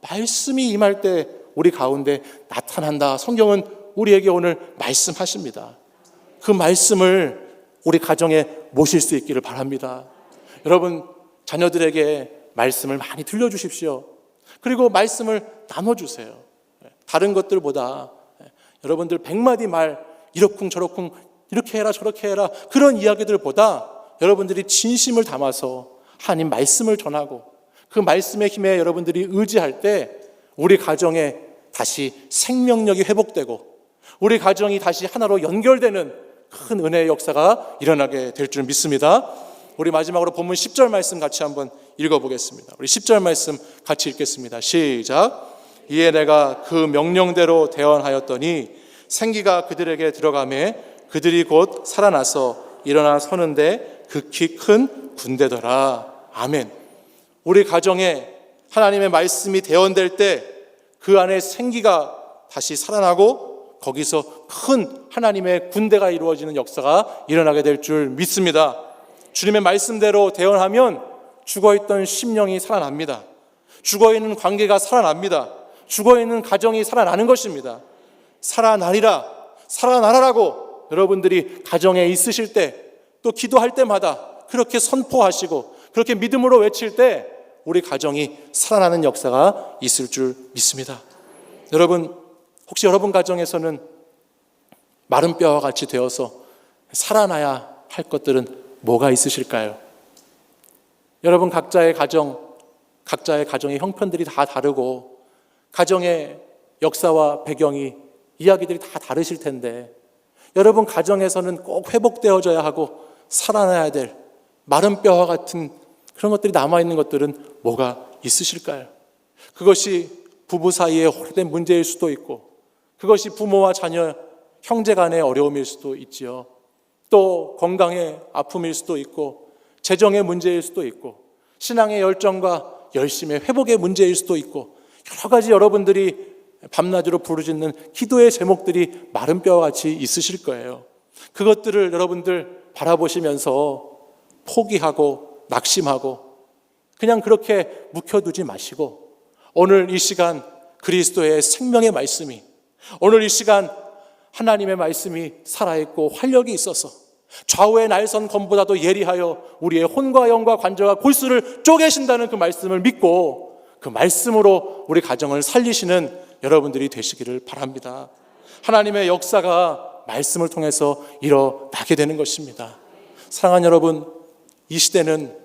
말씀이 임할 때 우리 가운데 나타난다. 성경은 우리에게 오늘 말씀하십니다. 그 말씀을 우리 가정에 모실 수 있기를 바랍니다. 여러분, 자녀들에게 말씀을 많이 들려주십시오. 그리고 말씀을 나눠주세요. 다른 것들보다 여러분들 100마디 말, 이러쿵 저러쿵 이렇게 해라 저렇게 해라 그런 이야기들보다 여러분들이 진심을 담아서 하나님 말씀을 전하고 그 말씀의 힘에 여러분들이 의지할 때 우리 가정에 다시 생명력이 회복되고 우리 가정이 다시 하나로 연결되는 큰 은혜의 역사가 일어나게 될 줄 믿습니다. 우리 마지막으로 본문 10절 말씀 같이 한번 읽어보겠습니다. 우리 10절 말씀 같이 읽겠습니다. 시작. 이에 내가 그 명령대로 대언하였더니 생기가 그들에게 들어가매 그들이 곧 살아나서 일어나 서는데 극히 큰 군대더라. 아멘. 우리 가정에 하나님의 말씀이 대언될 때 그 안에 생기가 다시 살아나고 거기서 큰 하나님의 군대가 이루어지는 역사가 일어나게 될 줄 믿습니다. 주님의 말씀대로 대언하면 죽어있던 심령이 살아납니다. 죽어있는 관계가 살아납니다. 죽어있는 가정이 살아나는 것입니다. 살아나리라, 살아나라라고 여러분들이 가정에 있으실 때 또 기도할 때마다 그렇게 선포하시고 그렇게 믿음으로 외칠 때 우리 가정이 살아나는 역사가 있을 줄 믿습니다. 여러분, 혹시 여러분 가정에서는 마른 뼈와 같이 되어서 살아나야 할 것들은 뭐가 있으실까요? 여러분 각자의 가정, 각자의 가정의 형편들이 다 다르고 가정의 역사와 배경이 이야기들이 다 다르실 텐데 여러분 가정에서는 꼭 회복되어져야 하고 살아나야 될 마른 뼈와 같은 그런 것들이 남아있는 것들은 뭐가 있으실까요? 그것이 부부 사이의 오래된 문제일 수도 있고 그것이 부모와 자녀, 형제 간의 어려움일 수도 있지요. 또 건강의 아픔일 수도 있고 재정의 문제일 수도 있고 신앙의 열정과 열심의 회복의 문제일 수도 있고 여러 가지 여러분들이 밤낮으로 부르짖는 기도의 제목들이 마른 뼈와 같이 있으실 거예요. 그것들을 여러분들 바라보시면서 포기하고 낙심하고 그냥 그렇게 묵혀두지 마시고 오늘 이 시간 그리스도의 생명의 말씀이 오늘 이 시간 하나님의 말씀이 살아있고 활력이 있어서 좌우의 날선 검보다도 예리하여 우리의 혼과 영과 관절과 골수를 쪼개신다는 그 말씀을 믿고 그 말씀으로 우리 가정을 살리시는 여러분들이 되시기를 바랍니다. 하나님의 역사가 말씀을 통해서 일어나게 되는 것입니다. 사랑하는 여러분, 이 시대는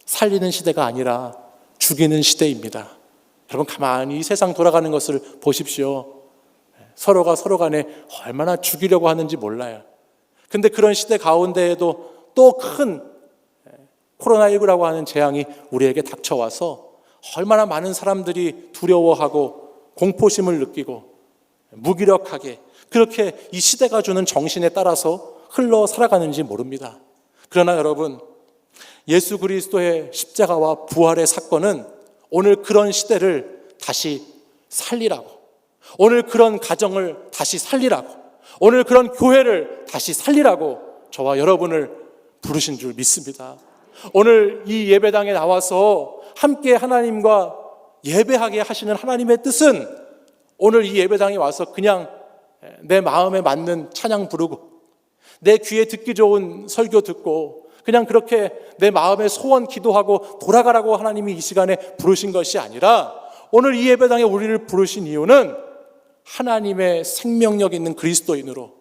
살리는 시대가 아니라 죽이는 시대입니다. 여러분 가만히 이 세상 돌아가는 것을 보십시오. 서로가 서로 간에 얼마나 죽이려고 하는지 몰라요. 근데 그런 시대 가운데에도 또 큰 코로나19라고 하는 재앙이 우리에게 닥쳐와서 얼마나 많은 사람들이 두려워하고 공포심을 느끼고 무기력하게 그렇게 이 시대가 주는 정신에 따라서 흘러 살아가는지 모릅니다. 그러나 여러분, 예수 그리스도의 십자가와 부활의 사건은 오늘 그런 시대를 다시 살리라고, 오늘 그런 가정을 다시 살리라고, 오늘 그런 교회를 다시 살리라고 저와 여러분을 부르신 줄 믿습니다. 오늘 이 예배당에 나와서 함께 하나님과 예배하게 하시는 하나님의 뜻은 오늘 이 예배당에 와서 그냥 내 마음에 맞는 찬양 부르고 내 귀에 듣기 좋은 설교 듣고 그냥 그렇게 내 마음의 소원 기도하고 돌아가라고 하나님이 이 시간에 부르신 것이 아니라 오늘 이 예배당에 우리를 부르신 이유는 하나님의 생명력 있는 그리스도인으로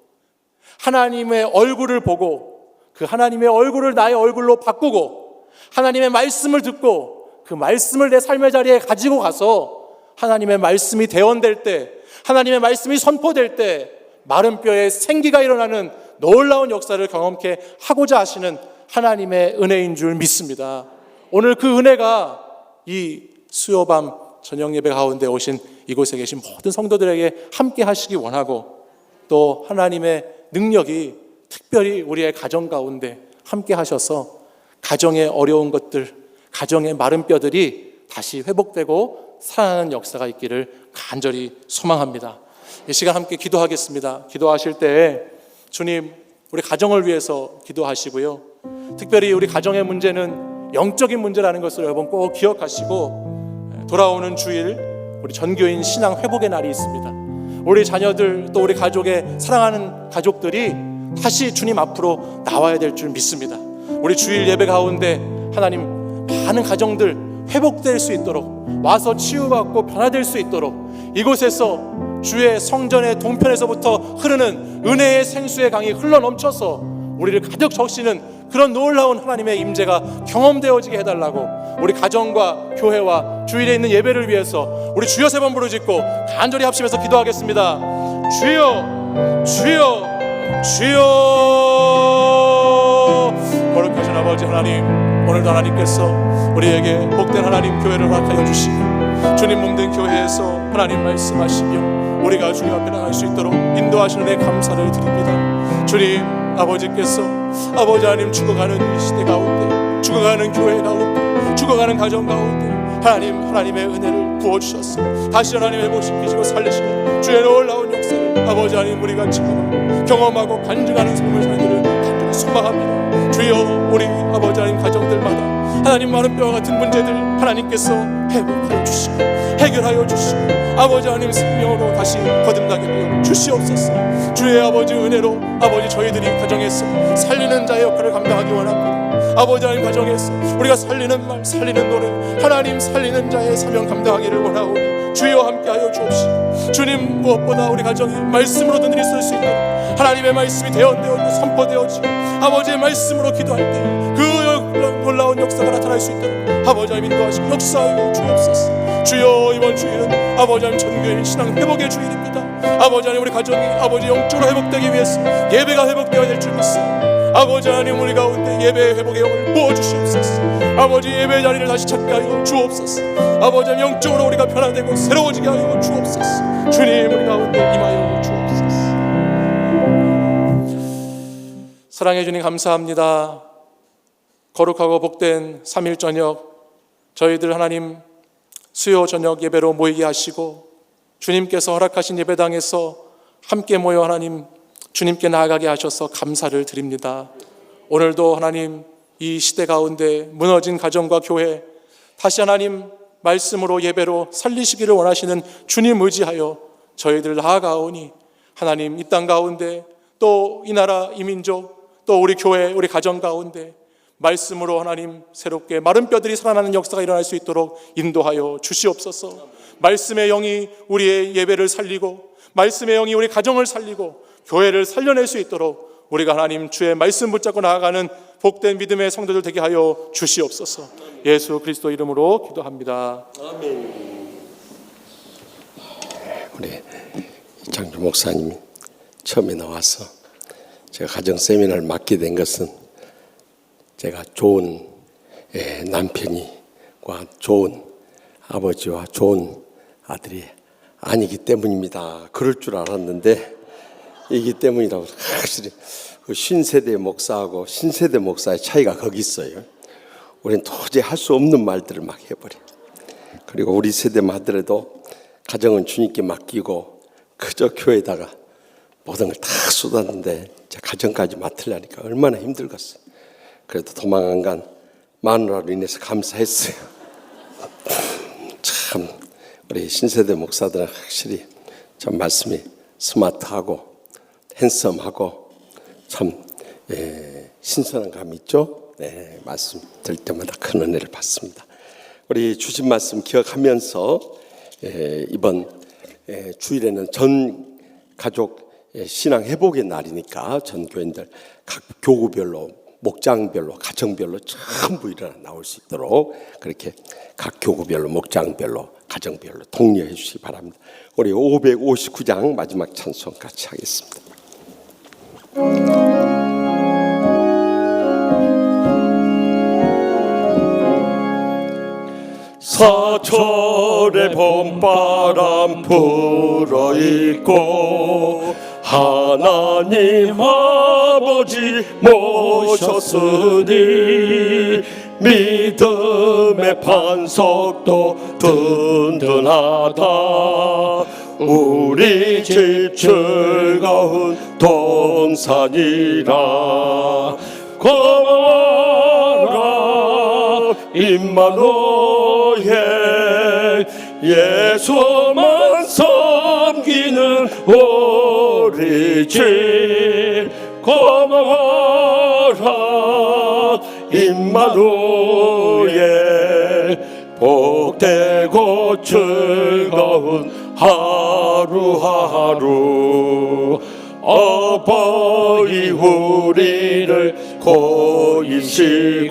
하나님의 얼굴을 보고 그 하나님의 얼굴을 나의 얼굴로 바꾸고 하나님의 말씀을 듣고 그 말씀을 내 삶의 자리에 가지고 가서 하나님의 말씀이 대언될 때 하나님의 말씀이 선포될 때 마른 뼈에 생기가 일어나는 놀라운 역사를 경험케 하고자 하시는 하나님의 은혜인 줄 믿습니다. 오늘 그 은혜가 이 수요밤 저녁 예배 가운데 오신 이곳에 계신 모든 성도들에게 함께 하시기 원하고 또 하나님의 능력이 특별히 우리의 가정 가운데 함께 하셔서 가정의 어려운 것들, 가정의 마른 뼈들이 다시 회복되고 살아나는 역사가 있기를 간절히 소망합니다. 이 시간 함께 기도하겠습니다. 기도하실 때 주님, 우리 가정을 위해서 기도하시고요. 특별히 우리 가정의 문제는 영적인 문제라는 것을 여러분 꼭 기억하시고 돌아오는 주일 우리 전교인 신앙 회복의 날이 있습니다. 우리 자녀들 또 우리 가족의 사랑하는 가족들이 다시 주님 앞으로 나와야 될 줄 믿습니다. 우리 주일 예배 가운데 하나님 많은 가정들 회복될 수 있도록 와서 치유받고 변화될 수 있도록 이곳에서 주의 성전의 동편에서부터 흐르는 은혜의 생수의 강이 흘러넘쳐서 우리를 가득 적시는 그런 놀라운 하나님의 임재가 경험되어지게 해달라고 우리 가정과 교회와 주일에 있는 예배를 위해서 우리 주여 3번 부르짖고 간절히 합심해서 기도하겠습니다. 주여 주여 주여. 거룩하신 아버지 하나님, 오늘도 하나님께서 우리에게 복된 하나님 교회를 허락하여 주시고 주님 몸된 교회에서 하나님 말씀하시며 우리가 주님 앞에 나갈 수 있도록 인도하시는 데 감사를 드립니다. 주님 아버지께서 아버지 하나님 죽어가는 이 시대 가운데, 죽어가는 교회 가운데, 죽어가는 가정 가운데 하나님의 은혜를 부어주셔서 다시 하나님 회복시키시고 살리시는 주의 놀라운 역사를 아버지 하나님 우리가 경험하고 간증하는 삶을 살기를 간절히 소망합니다. 주여, 우리 아버지 하나님 가정들마다 하나님 마른 뼈와 같은 문제들 하나님께서 회복하여 주시고 해결하여 주시고 아버지 하나님 생명으로 다시 거듭나게 하여 주시옵소서. 주의 아버지 은혜로 아버지 저희들이 가정에서 살리는 자의 역할을 감당하기 원합니다. 아버지 하나님 가정에서 우리가 살리는 말, 살리는 노래, 하나님 살리는 자의 사명 감당하기를 원하오니 주여 함께하여 주옵시고 주님 무엇보다 우리 가정이 말씀으로 든든히 설 수 있도록 하나님의 말씀이 대언되어지고 선포되어지고 아버지의 말씀으로 기도할 때 그 놀라운 역사가 나타날 수 있도록 아버지 하나님 인도하시고 역사하여 주옵소서. 주여 이번 주일은 아버지 하나님 전교인 신앙 회복의 주일입니다. 아버지 하나님 우리 가정이 아버지 영적으로 회복되기 위해서 예배가 회복되어야 될 줄 믿습니다. 아버지 하나님 우리 가운데 예배의 회복의 영을 부어주시옵소서. 아버지 예배 자리를 다시 찾게 하여 주옵소서. 아버지 하나님 영적으로 우리가 변화되고 새로워지게 하여 주옵소서. 주님 우리 가운데 임하여 주옵소서. 사랑해 주님 감사합니다. 거룩하고 복된 3일 저녁 저희들 하나님 수요 저녁 예배로 모이게 하시고 주님께서 허락하신 예배당에서 함께 모여 하나님 주님께 나아가게 하셔서 감사를 드립니다. 오늘도 하나님 이 시대 가운데 무너진 가정과 교회 다시 하나님 말씀으로 예배로 살리시기를 원하시는 주님 의지하여 저희들 나아가오니 하나님 이 땅 가운데 또 이 나라 이 민족 또 우리 교회 우리 가정 가운데 말씀으로 하나님 새롭게 마른 뼈들이 살아나는 역사가 일어날 수 있도록 인도하여 주시옵소서. 말씀의 영이 우리의 예배를 살리고 말씀의 영이 우리 가정을 살리고 교회를 살려낼 수 있도록 우리가 하나님 주의 말씀 붙잡고 나아가는 복된 믿음의 성도들 되게 하여 주시옵소서. 예수 그리스도 이름으로 기도합니다. 아멘. 우리 장주 목사님이 처음에 나와서 제가 가정 세미나를 맡게 된 것은 제가 좋은 남편이과 좋은 아버지와 좋은 아들이 아니기 때문입니다. 그럴 줄 알았는데 이기 때문이라고. 확실히 그 신세대 목사하고 신세대 목사의 차이가 거기 있어요. 우리는 도저히 할 수 없는 말들을 막 해버려. 그리고 우리 세대만 하더라도 가정은 주님께 맡기고 그저 교회에다가 모든 걸 다 쏟았는데 제 가정까지 맡으려니까 얼마나 힘들겠어요. 그래도 도망 안 간 마누라로 인해서 감사했어요. 참 우리 신세대 목사들은 확실히 참 말씀이 스마트하고 핸섬하고 참 신선한 감이 있죠. 말씀 들 때마다 큰 은혜를 받습니다. 우리 주신 말씀 기억하면서 이번 주일에는 전 가족 신앙 회복의 날이니까 전 교인들 각 교구별로 목장별로 가정별로 전부 일어나 나올 수 있도록 그렇게 각 교구별로 목장별로 가정별로 독려해 주시기 바랍니다. 우리 559장 마지막 찬송 같이 하겠습니다. 사철의 봄바람 불어있고 하나님 아버지 모셨으니 믿음의 반석도 든든하다. 우리 집 즐거운 동산이라. 고마워라 임마누엘 예수만 섬기는 우리 집. 고마워라 임마누엘 복되고 즐거운 하루하루. 어버이 우리를 고이시고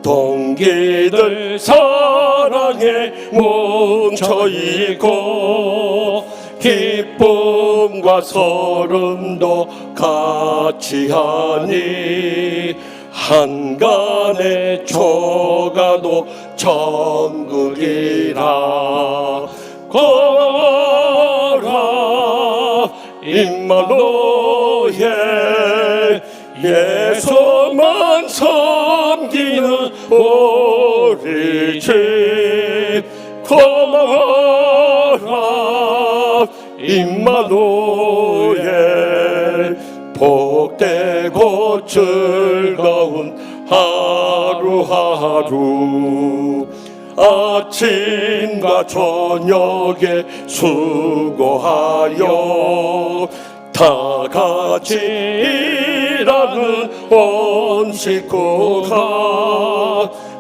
동기들 사랑에 뭉쳐있고 기쁨과 서름도 같이하니 한간의 초가도 천국이라. 고마워라 임마누엘 예수만 섬기는 우리 집. 고마워라 임마누엘 복되고 즐거운 하루하루. 아침과 저녁에 수고하여 다 같이 일하는 온 식구가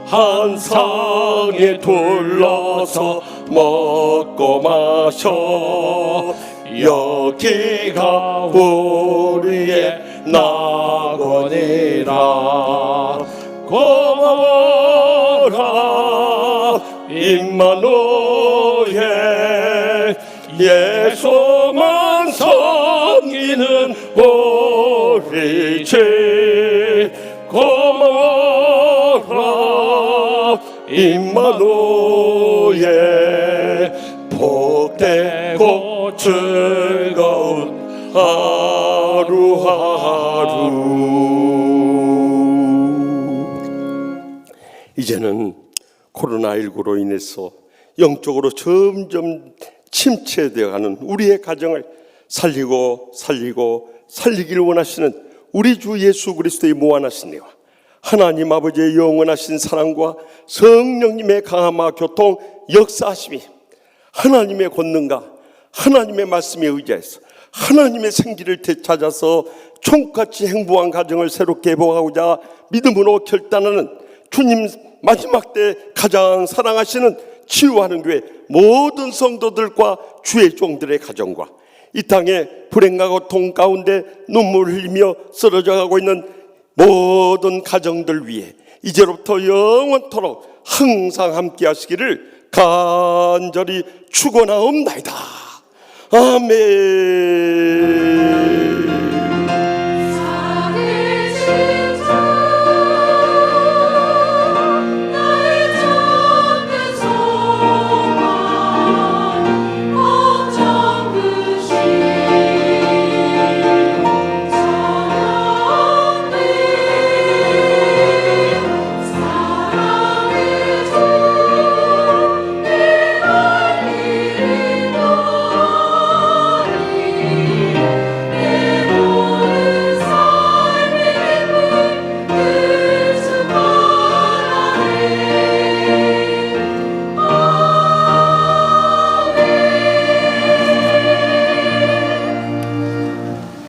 한 상에 둘러서 먹고 마셔. 여기가 우리의 낙원이라. 고마워 임마누엘 예수만 섬기는 우리 집 고마워라 임마누엘 복되고 즐거운 하루하루. 이제는 코로나19로 인해서 영적으로 점점 침체되어가는 우리의 가정을 살리길 원하시는 우리 주 예수 그리스도의 무한하신 은혜와 하나님 아버지의 영원하신 사랑과 성령님의 강함과 교통 역사하심이 하나님의 권능과 하나님의 말씀에 의지해서 하나님의 생기를 되찾아서 총같이 행복한 가정을 새롭게 회복하고자 믿음으로 결단하는 주님 마지막 때 가장 사랑하시는 치유하는 교회 모든 성도들과 주의 종들의 가정과 이 땅에 불행과 고통 가운데 눈물을 흘리며 쓰러져 가고 있는 모든 가정들 위해 이제로부터 영원토록 항상 함께 하시기를 간절히 축원하옵나이다. 아멘.